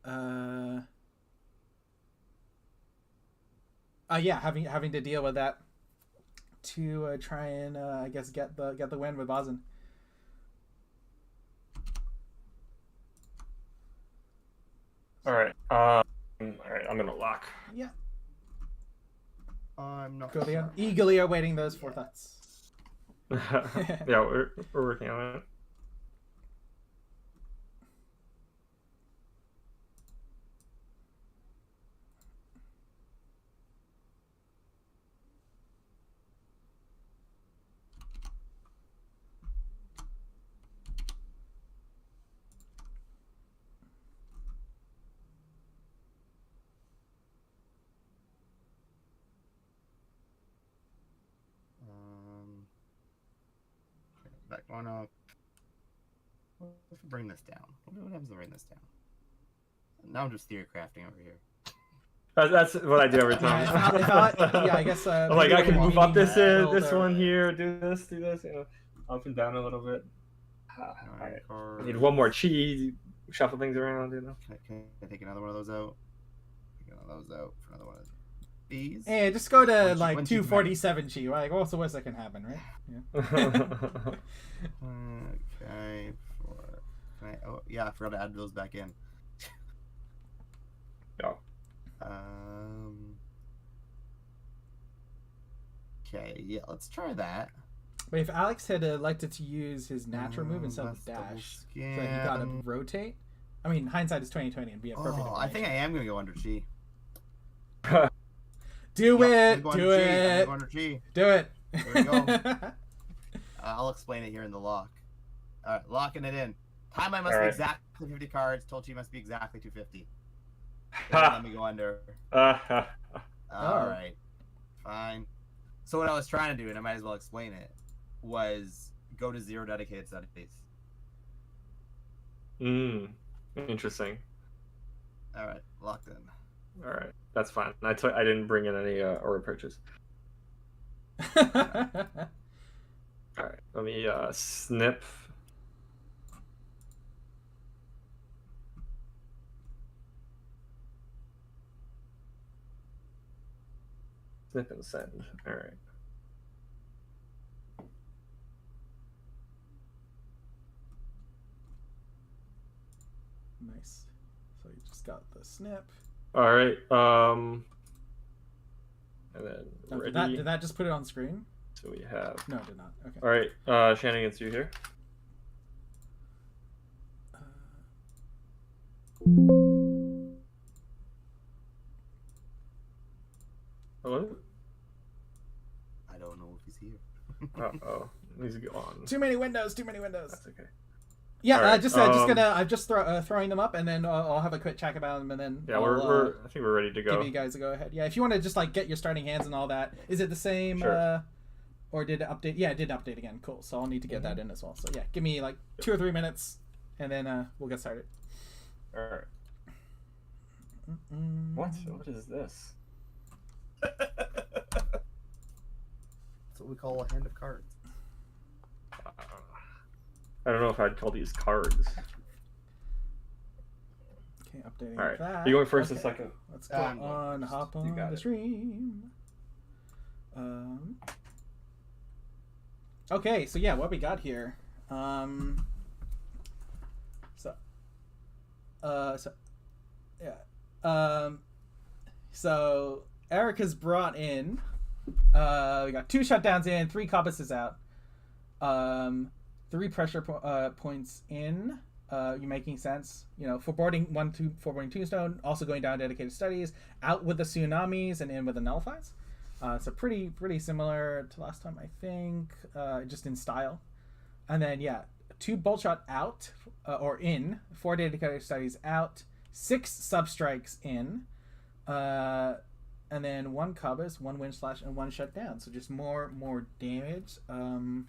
yeah, having to deal with that to try and I guess get the win with Bazin. All right. All right. I'm gonna lock. Yeah. I'm not Eagerly awaiting those four thoughts. Yeah, we're working on it. Back one up. What if we bring this down? What happens to bring this down? Now I'm just theory crafting over here. That's what I do every time. Yeah, I guess. I'm like, I can move up this one here, do this, you know, up and down a little bit. Alright. I need one more cheese. Shuffle things around, you know. Can I take another one of those out? Take one of those out for another one of these. Hey, just go to like 247 chi. Like, what's the worst that can happen, right? Yeah. Okay. Oh yeah, I forgot to add those back in. Yeah. Okay, yeah, let's try that. Wait, if Alex had elected to use his natural move instead of dash, so he got to rotate. I mean, hindsight is 20/20 and be a perfect. I think I am gonna go under chi. Do it. Do it. Go under chi. Do it. There we go. I'll explain it here in the lock. All right, locking it in. Time I must be exactly 50 cards. Told chi must be exactly 250. Let me go under. All right, fine. So what I was trying to do, and I might as well explain it, was go to 0 dedicated studies. Interesting. All right, locked in. All right, that's fine. I didn't bring in any order purchase. All right, let me snip. Snip and send. All right. Nice. So you just got the snip. All right. And then ready. Did that just put it on screen? So we have. No, it did not. Okay. All right. Shenanigans, you here? Hello? I don't know if he's here. Oh, needs to go on. Too many windows. Too many windows. That's okay. Yeah, right, I'm just throwing them up, and then I'll have a quick check about them, and then yeah, I think we're ready to go. Give you guys a go ahead. Yeah, if you want to just like get your starting hands and all that, is it the same? Sure. Or did it update? Yeah, it did update again. Cool. So I'll need to get that in as well. So yeah, give me like 2 or 3 minutes, and then we'll get started. All right. What is this? That's what we call a hand of cards. I don't know if I'd call these cards. Okay, updating all right. that. Are you going first or second? Let's go on. Hop on the stream. Okay, so yeah, what we got here. So Eric has brought in. We got 2 shutdowns in, 3 compasses out. 3 pressure points in. You're making sense. You know, foreboding Tombstone, also going down dedicated studies, out with the tsunamis and in with the nullifies. So pretty similar to last time, I think, just in style. And then yeah, 2 bolt shot out or in, 4 dedicated studies out, 6 substrikes in, and then 1 cubis, 1 wind slash, and 1 shutdown. So just more damage. And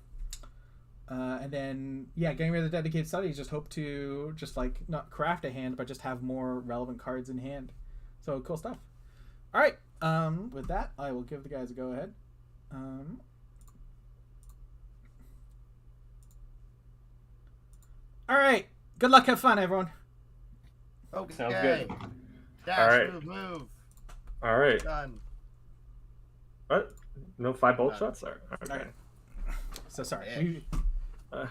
then yeah, getting rid of the dedicated studies. Just hope to just like not craft a hand, but just have more relevant cards in hand. So cool stuff. All right. With that, I will give the guys a go ahead. All right. Good luck. Have fun, everyone. Okay. Sounds good. Dash, All right. move. All right. Done. What? No 5 bolt shots? Okay. Okay. So sorry. Yeah.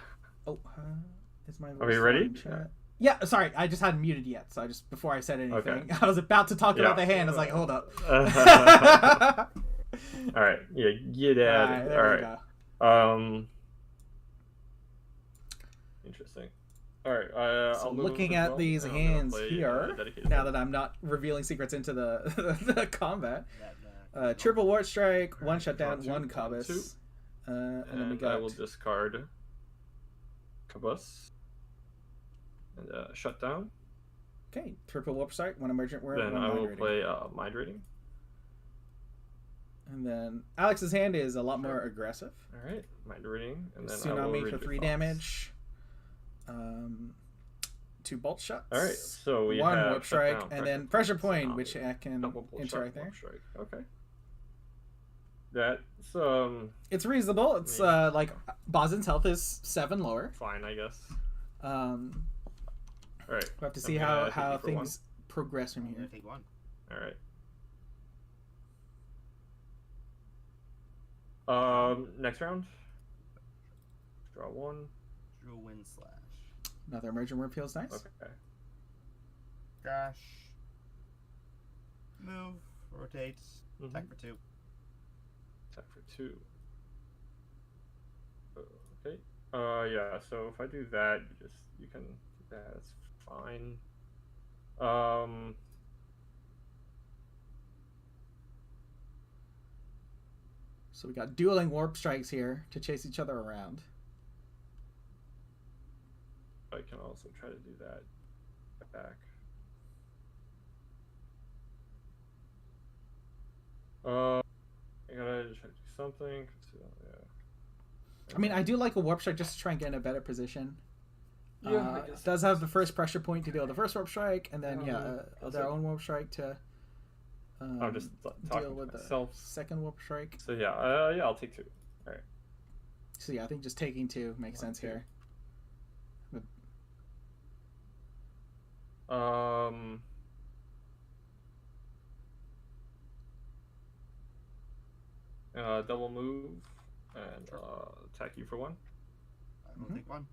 Is my Are we ready? chat? Yeah, sorry, I just hadn't muted yet, so I just before I said anything, Okay. I was about to talk about the hand. I was like, hold up. All right. Yeah. Get at it. There All we right. go. Interesting. All right. So I'll move looking as at well, these and I'm gonna hands play, here, dedicated now study. that I'm not revealing secrets into the combat, That, triple wart strike, 1 shutdown, Draw 1 2, 1, 2. cubis, and then we And got I will discard Cabus and Shutdown. okay, triple warp strike, 1 emergent word, Then 1 I mind will reading. play Mind Reading. And then Alex's hand is a lot Sure. more aggressive. All right, Mind Reading, and then I will Tsunami read for the 3 Fox. damage. 2 bolt shots. All right, so we 1 have warp strike, Shutdown, and then pressure point, Tsunami, which I can double bolt enter shot, right there. warp strike. Okay. That's It's reasonable. It's like Bazin's health is 7 lower. fine, I guess. All All right. we'll have to see I'm how gonna take you for things progress from I'm gonna here. take 1. All right. Next round. Draw 1. Drew wind slash. Another emergent word feels nice. Okay. Dash. Move. Rotate. Mhm. Attack for 2. Attack for 2. Okay. Yeah. So if I do that, you can do that. That's fine. So we got dueling warp strikes here to chase each other around. I can also try to do that back. I gotta try to do something. So, yeah. I mean, I do like a warp strike just to try and get in a better position. Yeah, I It guess does have the first pressure point to deal the first warp strike, and then that's their it. own warp strike to I'm just deal talking with to the myself. second warp strike. So yeah, I'll take 2. All right. So yeah, I think just taking 2 makes 1, sense 2. here. Double move and attack you for 1. I will Mhm. take 1.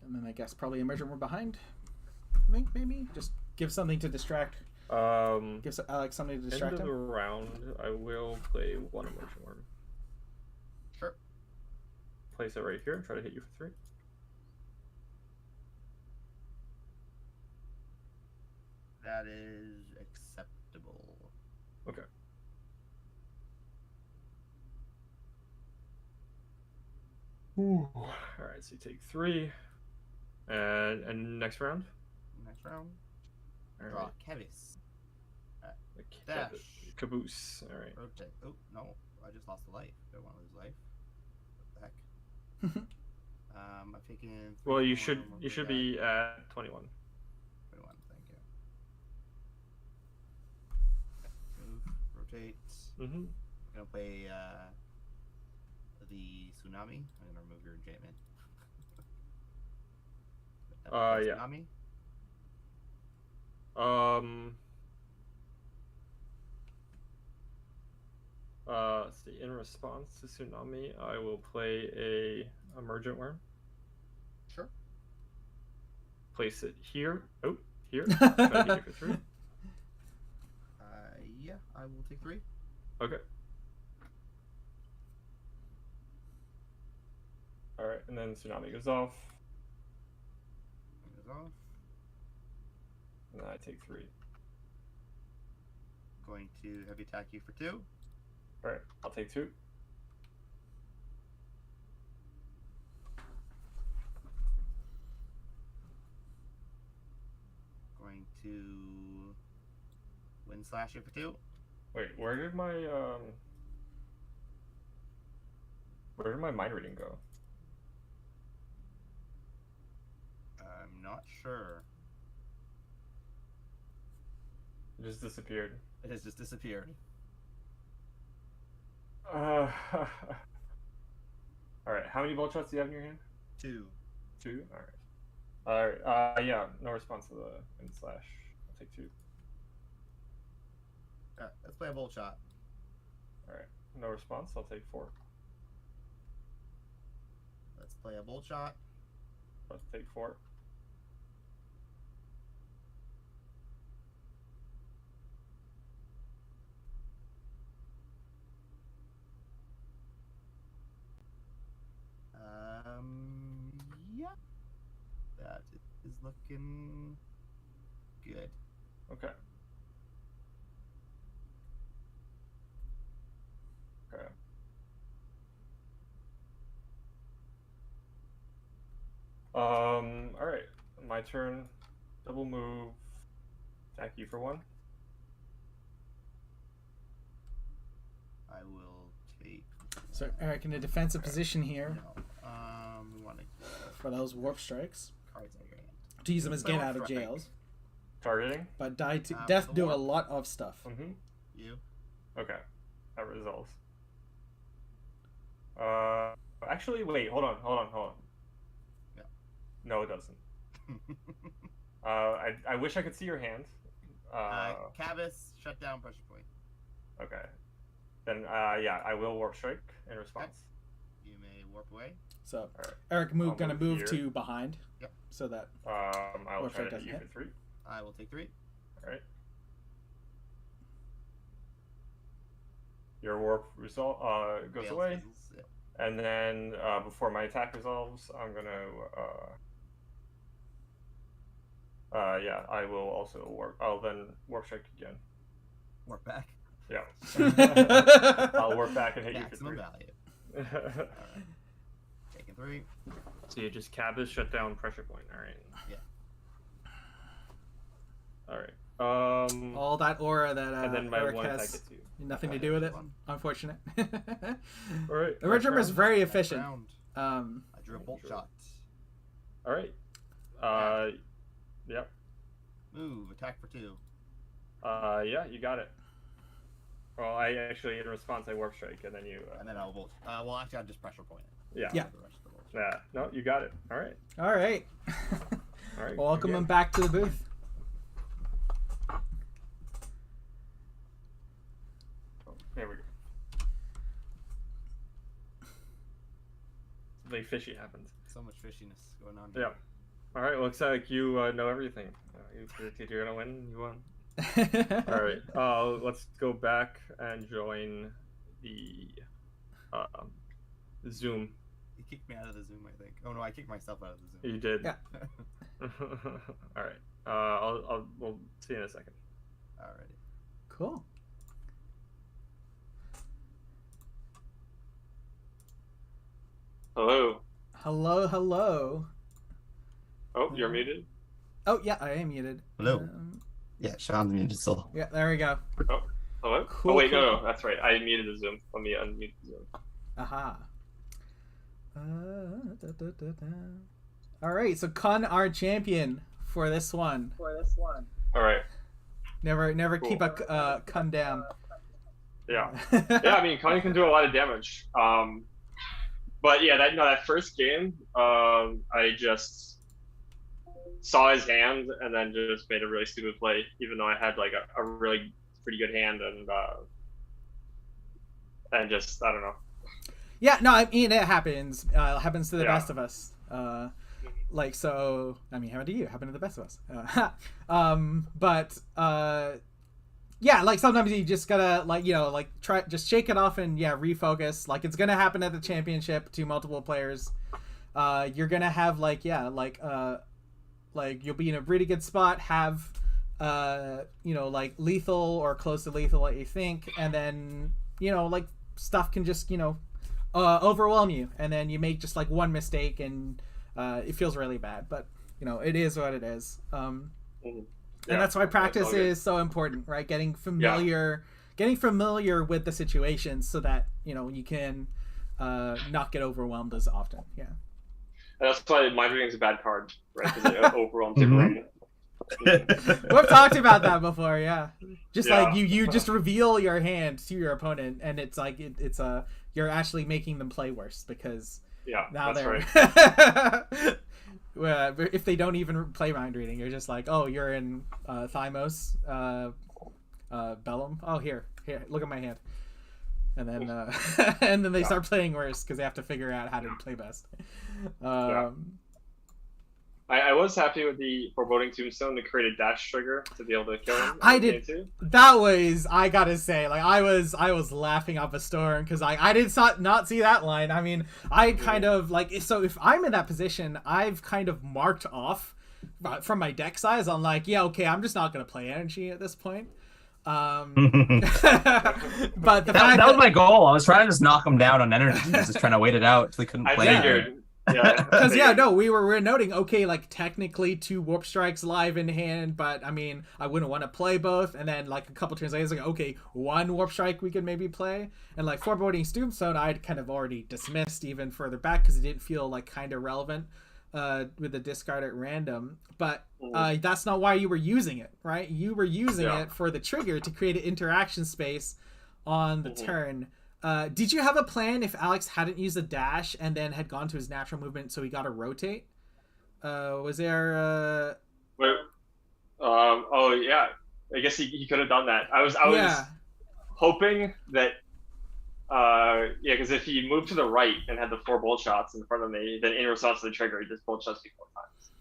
And then I guess probably emergent word behind. I think maybe just give something to distract. Give Alex something to End distract of the him. round, I will play 1 emergent worm. Sure. Place it right here and try to hit you for 3. That is acceptable. Okay. Ooh. All right, so you take 3, and next round. Next round. All Draw right. Kevis. Dash. Dash. Caboose. All right. Rotate. Oh, no. I just lost a life. Don't want to lose life. What the heck? I'm taking. Well, 3 you more, should we'll you do should that. be at 21. 21, thank you. Move, rotate. Mm-hmm. I'm gonna play the tsunami. I'm gonna remove your enchantment. Yeah. Tsunami. Let's see. In response to tsunami, I will play a emergent worm. Sure. Place it here. Oh, here. Try to hit you for 3. Yeah, I will take 3. Okay. All right, and then tsunami goes off, Goes off. and then I take 3. Going to heavy attack you for 2. All right, I'll take 2. Going to wind slash you for 2. Wait, where did my mind reading go? I'm not sure. It just disappeared. It has just disappeared. All right, how many bolt shots do you have in your hand? 2. 2. All right. Yeah, no response to the wind slash. I'll take 2. Let's play a bolt shot. All right, no response. I'll take 4. Let's play a bolt shot. I'll take 4. Yeah. That is looking good. Okay. Okay. All right. My turn. Double move. Attack you for 1. I will take. So Eric in a defensive position here No. We want to for those warp strikes cards out your hand. to use them as get Well, out of strike. jails. Targeting. But die to For death the do a warp. lot of stuff. Mm-hmm. You. Okay. That resolves. Actually, wait. Hold on. Yeah. No, it doesn't. I wish I could see your hand. Cabas, shut down pressure point. Okay. Then, yeah, I will warp strike in response. You may warp away. So Alright. Eric I'll gonna move move here. to behind. Yep. So that I'll Warp try strike to hit you doesn't for 3. I will take 3. All right. Your warp result goes Fails, away, fizzles, yeah. and then before my attack resolves, I'm gonna yeah, I will also warp. I'll then warp strike again. Warp back. Yeah. I'll warp back and hit Maximum you value. for 3. Alright. Taking 3. So you just Cabas shut down pressure point. All right. Yeah. All right. all that aura that and then my Eric one attack has gets you. nothing to do with it. Unfortunate. All right. The Red Rimmer is very efficient. Round. I drew a bolt Sure. shot. All right. Yep. Move. Attack for 2. Yeah, you got it. Well, I actually, in response, I warp strike, and then you. And then I'll bolt. Well, actually, I'll just pressure point it. Yeah. Yeah. The rest of the bolt. Yeah. No, you got it. All right. All right. All right. Welcome again. him back to the booth. There we go. Something fishy happens. So much fishiness going on here. Yeah. All right. Looks like you know everything. You predicted you're gonna win. You won. All right. Let's go back and join the Zoom. You kicked me out of the Zoom, I think. Oh no, I kicked myself out of the Zoom. You did. Yeah. All right. We'll see you in a second. Alrighty. Cool. Hello. Hello, hello. Oh, you're muted. Oh yeah, I am muted. Hello. Yeah, Sean's muted still. Yeah, there we go. Hello. Cool, oh wait, cool. no, that's right. I muted the Zoom. Let me unmute the Zoom. Aha. All right, so Kunn, our champion for this one. All right. Never Cool. keep a Kunn down. Yeah. Yeah. I mean, Kunn can do a lot of damage. But yeah, that first game, I just saw his hand and then just made a really stupid play, even though I had like a really pretty good hand and just I don't know. Yeah, no, I mean it happens. It happens to the Yeah. best of us. Like so, I mean, happened to you. Happened to the best of us. Yeah, like sometimes you just gotta try just shake it off and refocus. Like it's gonna happen at the championship to multiple players. You're gonna have like you'll be in a really good spot, have like lethal or close to lethal what you think, and then you know, like stuff can just, you know, overwhelm you, and then you make just like one mistake and it feels really bad. But you know, it is what it is. And that's why practice is so important, right? Getting familiar with the situations so that, you know, you can not get overwhelmed as often. Yeah. And that's why mind reading is a bad card, right? Because it overwhelms your brain. We've talked about that before, yeah. Just like you just reveal your hand to your opponent, and it's like it's you're actually making them play worse because now they're right. if they don't even play mind reading, you're just like, oh, you're in Thymos, Bellum. Oh, here, look at my hand, and then and then they start playing worse because they have to figure out how to play best. I was happy with the Foreboding Tombstone to create a dash trigger to be able to kill him. I did. That was, I gotta say, like I was laughing up a storm because I did not see that line. I mean, I kind of like, so if I'm in that position, I've kind of marked off from my deck size. I'm like, yeah, okay, I'm just not gonna play energy at this point. But that was my goal. I was trying to just knock them down on energy. I was just trying to wait it out so they couldn't play. Because we were noting, okay, like technically 2 warp strikes live in hand, but I mean, I wouldn't want to play both. And then like a couple turns later, it's like, okay, 1 warp strike we could maybe play, and like Foreboding Tombstone I'd kind of already dismissed even further back because it didn't feel like kind of relevant with the discard at random. But that's not why you were using it, right? You were using it for the trigger to create an interaction space on the turn. Did you have a plan if Alex hadn't used a dash and then had gone to his natural movement so he got to rotate? Was there oh yeah, I guess he could have done that. I was hoping that because if he moved to the right and had the 4 bolt shots in front of me, then in response to the trigger he just bolt shots me 4 times.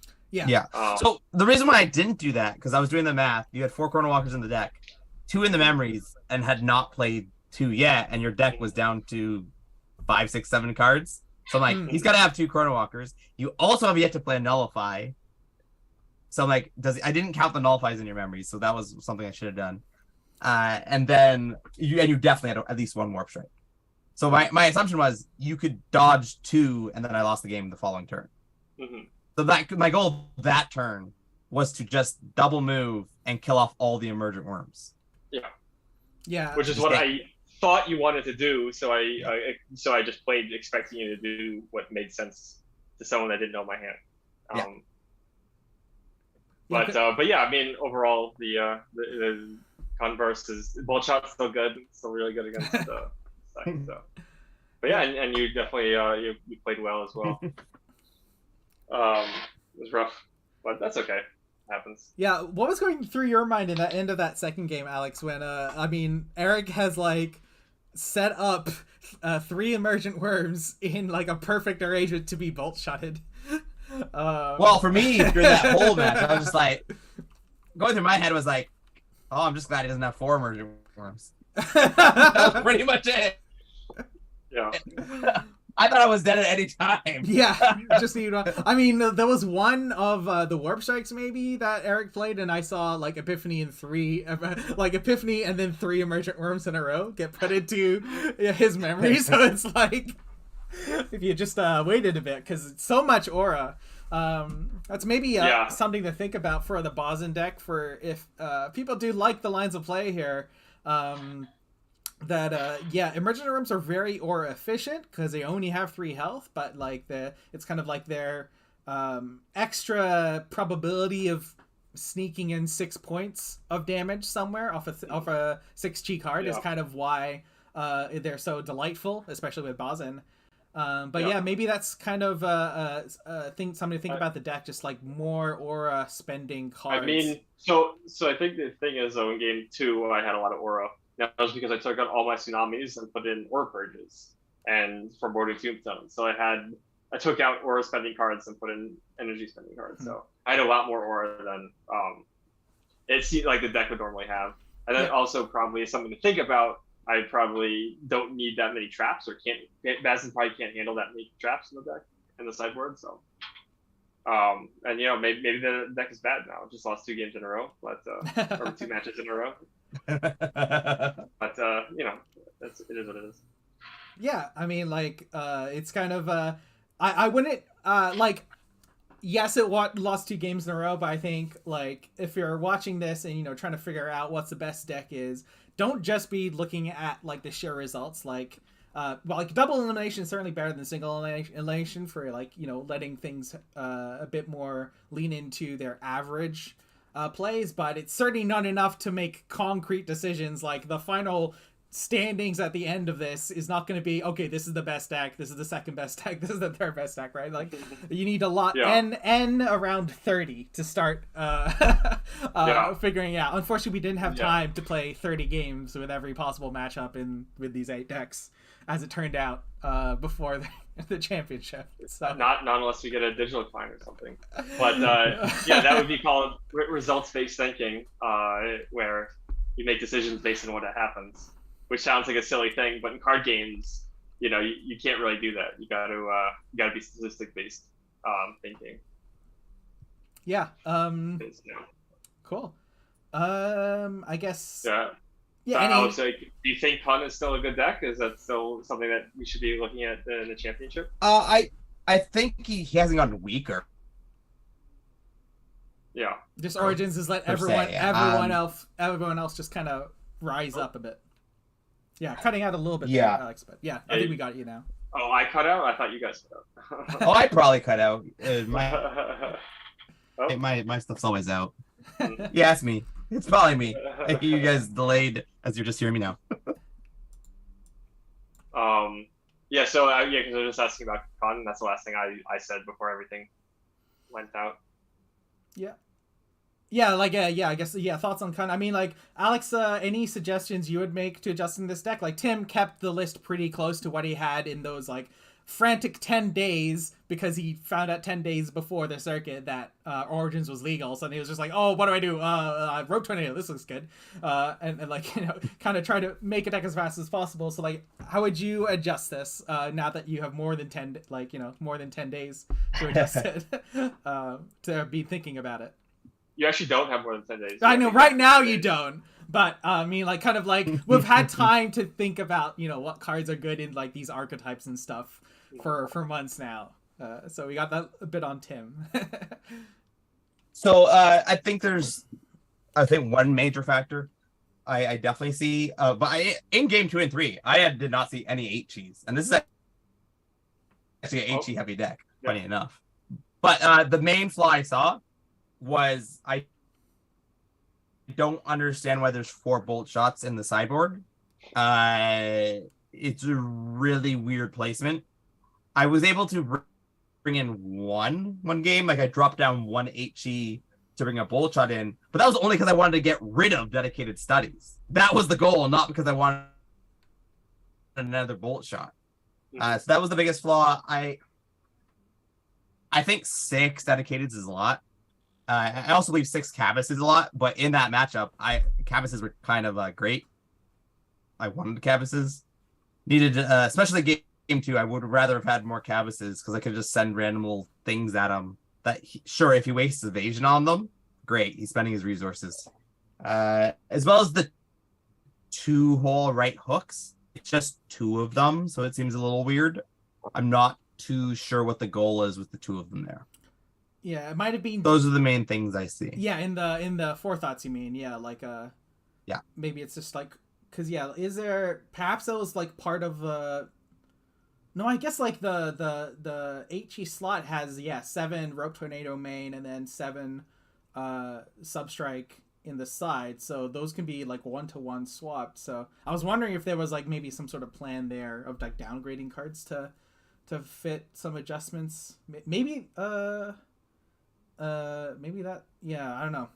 So the reason why I didn't do that, because I was doing the math, you had 4 Chrono Walkers in the deck, 2 in the memories, and had not played 2 yet, and your deck was down to 5, 6, 7 cards. So I'm like, he's got to have 2 Chrono Walkers. You also have yet to play a Nullify. So I'm like, I didn't count the Nullifies in your memories, so that was something I should have done. And then you definitely had at least 1 Warp Strike. So my assumption was you could dodge 2, and then I lost the game the following turn. So my goal that turn was to just double move and kill off all the emergent worms. Yeah. Which is what I thought you wanted to do, so I just played expecting you to do what made sense to someone that didn't know my hand. But yeah, I mean, overall the converse is bolt shot's still good, still really good against the side. So, but yeah, and you definitely you played well as well. It was rough, but that's okay. Happens. Yeah, what was going through your mind in that end of that second game, Alex, when I mean, Eric has like set up 3 emergent worms in like a perfect arrangement to be bolt shotted. Well, for me during that whole match, I was just like, going through my head was like, oh, I'm just glad he doesn't have 4 emergent worms. That was pretty much it. Yeah. I thought I was dead at any time. Yeah, just I mean, there was one of the warp strikes maybe that Eric played, and I saw like Epiphany and 3, like Epiphany and then 3 emergent worms in a row get put into his memory. So it's like if you just waited a bit, because it's so much aura. That's maybe something to think about for the Bazin deck. For if people do like the lines of play here. Emergent worms are very aura efficient because they only have 3 health, but like it's kind of like their extra probability of sneaking in 6 points of damage somewhere off a 6G card is kind of why they're so delightful, especially with Bazin. Maybe that's kind of something to think about the deck, just like more aura spending cards. I mean, so I think the thing is though, in game 2 I had a lot of aura. That was because I took out all my tsunamis and put in aura purges and Foreboding Tombstone. So I took out aura spending cards and put in energy spending cards. So I had a lot more aura than it seemed like the deck would normally have. And then also probably something to think about. I probably don't need that many traps, or Bazin probably can't handle that many traps in the deck in the sideboard. So, and maybe the deck is bad now. Just lost 2 games in a row, but or 2 matches in a row. But it is what it is. Yeah, I mean, like, it's kind of, I wouldn't, like, yes, it lost 2 games in a row, but I think, like, if you're watching this and, you know, trying to figure out what's the best deck is, don't just be looking at, like, the sheer results, like, well, like, double elimination is certainly better than single elimination for, like, you know, letting things a bit more lean into their average plays, but it's certainly not enough to make concrete decisions. Like, the final standings at the end of this is not going to be, okay, this is the best deck, this is the second best deck, this is the third best deck, right? Like, you need a lot, n around 30 to start figuring out. Unfortunately, we didn't have time to play 30 games with every possible matchup with these 8 decks, as it turned out, before the championship. So not unless we get a digital client or something. But yeah, that would be called results-based thinking, where you make decisions based on what happens, which sounds like a silly thing, but in card games, you know, you can't really do that. You got to be statistic-based thinking. Yeah. Yeah. Cool. I guess. Yeah. Yeah. Alex, do you think Kunn is still a good deck? Is that still something that we should be looking at in the championship? I think he hasn't gotten weaker. Yeah. Just Origins is let everyone else just kind of rise up a bit. Yeah, cutting out a little bit there, Alex, but yeah, I think we got you now. Oh, I cut out? I thought you guys cut out. Oh, I probably cut out. My stuff's always out. Yeah, it's me. It's probably me. You guys delayed as you're just hearing me now. Yeah, so because I was just asking about Kunn. That's the last thing I said before everything went out. Yeah. Yeah, like, I guess, thoughts on Kunn. I mean, like, Alex, any suggestions you would make to adjusting this deck? Like, Tim kept the list pretty close to what he had in those, like, frantic 10 days, because he found out 10 days before the circuit that Origins was legal. So he was just like, oh, what do I do? Rope Tornado, this looks good. And like, you know, kind of try to make a deck as fast as possible. So, like, how would you adjust this now that you have more than 10 days to adjust it, to be thinking about it? You actually don't have more than 10 days. I know, right now you don't. But, I mean, like, kind of like, we've had time to think about, you know, what cards are good in, like, these archetypes and stuff for months now. So we got that a bit on Tim. So, I think one major factor I definitely see, but in game 2 and 3, I did not see any HEs. And this is actually an HE heavy deck, funny enough. But the main flaw I saw was I don't understand why there's 4 bolt shots in the sideboard. It's a really weird placement. I was able to bring in one game. Like, I dropped down 1 HE to bring a bolt shot in, but that was only because I wanted to get rid of dedicated studies. That was the goal, not because I wanted another bolt shot. So that was the biggest flaw. I think 6 dedicateds is a lot. I also believe 6 Cavus is a lot, but in that matchup, Cavuses were kind of great. I wanted Cavuses. Needed, especially game 2, I would rather have had more Cavuses because I could just send random little things at him. Sure, if he wastes evasion on them, great. He's spending his resources. As well as the 2-hole right hooks. It's just 2 of them, so it seems a little weird. I'm not too sure what the goal is with the 2 of them there. Yeah, it might have been. Those are the main things I see. Yeah, in the forethoughts, you mean? Yeah, like yeah. Maybe it's just like, because is there perhaps that was like part of No, I guess like the HE slot has 7 Rope Tornado main and then 7 Substrike in the side, so those can be like 1-to-1 swapped. So I was wondering if there was like maybe some sort of plan there of like downgrading cards to fit some adjustments. Maybe maybe that, I don't know.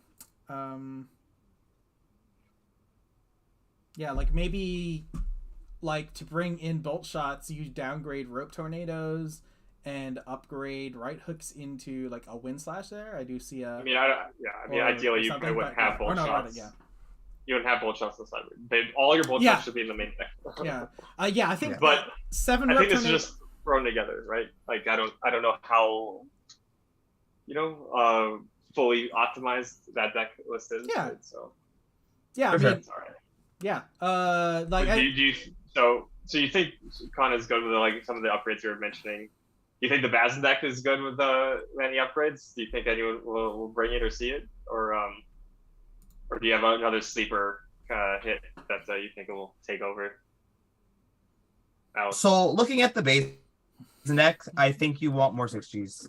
Like maybe like to bring in bolt shots, you downgrade Rope Tornadoes and upgrade right hooks into like a Wind Slash there. I do see a. Ideally you wouldn't have bolt shots. You wouldn't have bolt shots inside. All your bolt shots should be in the main deck. I think. But 7. I think this is just thrown together, right? Like I don't know how, fully optimized that deck list is. Yeah. Right? So. Yeah, For I mean. sure. Yeah. So you think Kunn is good with like some of the upgrades you were mentioning? Do you think the Bazin deck is good with any upgrades? Do you think anyone will bring it or see it, or do you have another sleeper hit that you think will take over? So looking at the base deck, I think you want more 6Gs.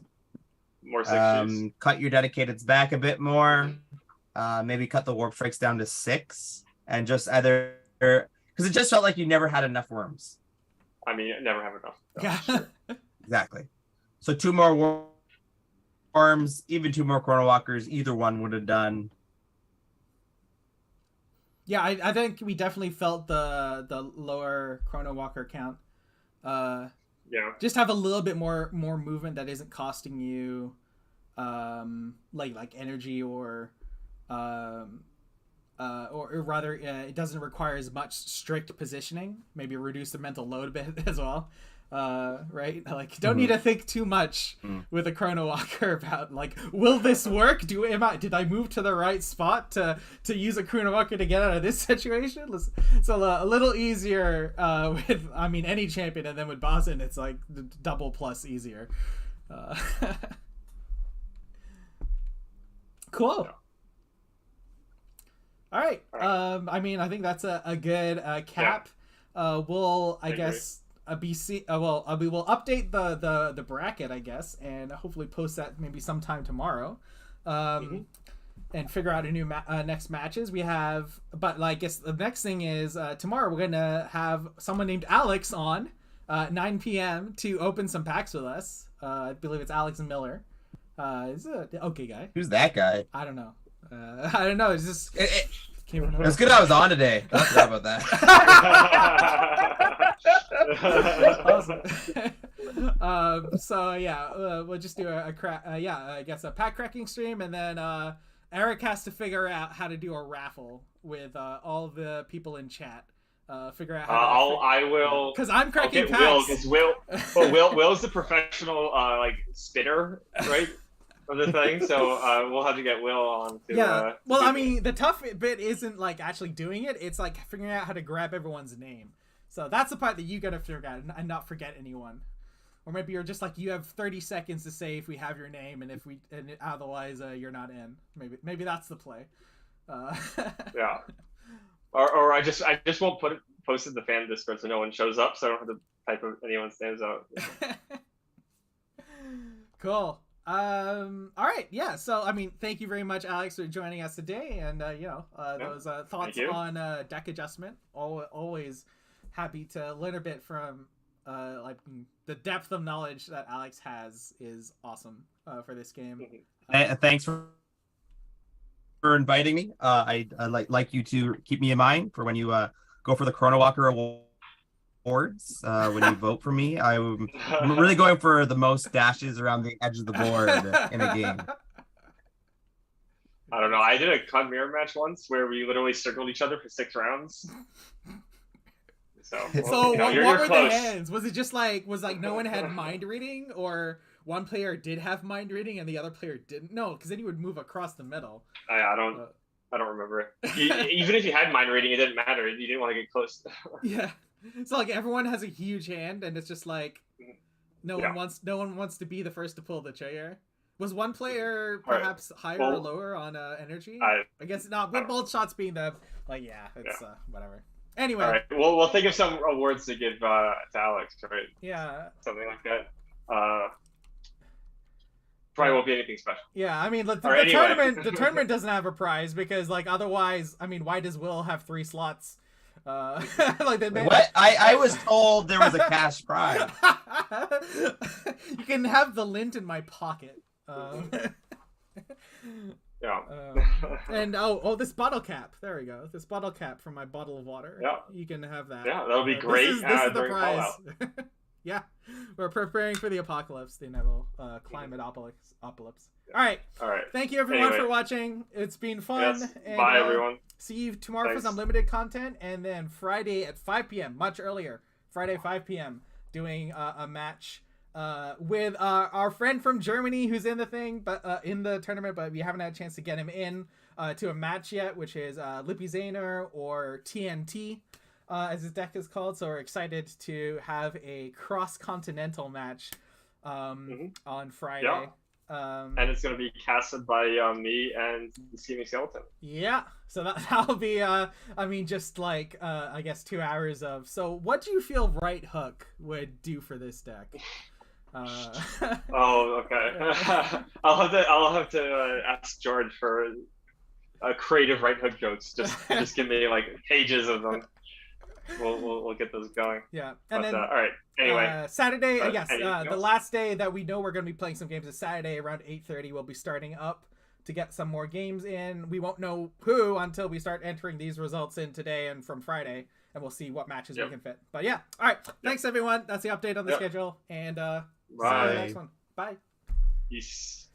More 6Gs. Cut your dedicateds back a bit more. Maybe cut the warp strikes down to 6, and just either because it just felt like you never had enough worms. I mean, never have enough. Yeah. Sure. Exactly. So 2 more worms, even 2 more Chrono Walkers, either one would have done. Yeah, I think we definitely felt the lower Chrono Walker count. Yeah. Just have a little bit more movement that isn't costing you, like energy or rather, it doesn't require as much strict positioning. Maybe reduce the mental load a bit as well. Right? Like, don't need to think too much with a Chrono Walker about like, will this work? Did I move to the right spot to use a Chrono Walker to get out of this situation? It's a little easier with, I mean, any champion, and then with Bazin, it's like double plus easier. Cool. Yeah. All right. I mean, I think that's a good cap. We'll, I guess. We will update the bracket, I guess, and hopefully post that maybe sometime tomorrow, and figure out a new next matches we have. But I guess the next thing is tomorrow we're gonna have someone named Alex on 9 p.m. to open some packs with us. I believe it's Alex Miller. He's a okay guy. Who's that guy? I don't know. I don't know. It's just it's good I was on today. I forgot about that. Awesome. So yeah, we'll just do a pack cracking stream, and then Eric has to figure out how to do a raffle with all the people in chat. Figure out how I will, because I'm cracking packs. Will's the professional like spinner, right, of the thing. So we'll have to get Will on to. Yeah. Well, I mean, the tough bit isn't like actually doing it; it's like figuring out how to grab everyone's name. So that's the part that you gotta figure out and not forget anyone. Or maybe you're just like, you have 30 seconds to say if we have your name, and otherwise you're not in. Maybe that's the play. Yeah. Or I just won't post it in the fan Discord so no one shows up, so I don't have to type anyone's names out. Cool. All right. Yeah. So I mean, thank you very much, Alex, for joining us today, and those thoughts on deck adjustment. Always happy to learn a bit from like the depth of knowledge that Alex has is awesome for this game. Thanks for inviting me. I like you to keep me in mind for when you go for the Chrono Walker awards. When you vote for me, I'm really going for the most dashes around the edge of the board in a game. I don't know. I did a Kunn mirror match once where we literally circled each other for 6 rounds. So what you're were close. the hands? Was it just like no one had mind reading, or one player did have mind reading and the other player didn't? No, because then you would move across the middle. I don't remember. Even if you had mind reading, it didn't matter. You didn't want to get close. Yeah. So like everyone has a huge hand, and it's just like no one wants to be the first to pull the trigger. Was one player perhaps higher or lower on energy? I guess not. With both shots being the whatever. Anyway, all right. We'll think of some awards to give to Alex, right? Yeah, something like that. Probably won't be anything special. Yeah, I mean, the tournament doesn't have a prize because, like, otherwise, I mean, why does Will have 3 slots? What? I was told there was a cash prize. You can have the lint in my pocket. Yeah. And this bottle cap. There we go. This bottle cap from my bottle of water. Yeah. You can have that. Yeah, that'll be great. This is the prize. Yeah, we're preparing for the apocalypse, the inevitable climate apocalypse. All right. Thank you everyone for watching. It's been fun. Yes. And, bye everyone. See you tomorrow for some limited content, and then Friday at 5 p.m. much earlier. Friday 5 p.m. doing a match with our friend from Germany who's in the thing, but in the tournament, but we haven't had a chance to get him in to a match yet, which is Lippy Zayner or TNT. as his deck is called. So we're excited to have a cross-continental match on Friday. Yeah. And it's going to be casted by me and the Scheming Skeleton. Yeah, so that'll be, I mean, just like, I guess 2 hours of. So what do you feel Right Hook would do for this deck? Oh, okay. I'll have to ask George for creative Right Hook jokes. Just give me like pages of them. We'll get those going. Yeah, and then all right. Anyway, Saturday, yes, anything the else? last day that we know we're going to be playing some games is Saturday around 8:30. We'll be starting up to get some more games in. We won't know who until we start entering these results in today and from Friday, and we'll see what matches we can fit. But yeah, all right. Thanks everyone. That's the update on the schedule, and see you in the next one. Bye. Peace.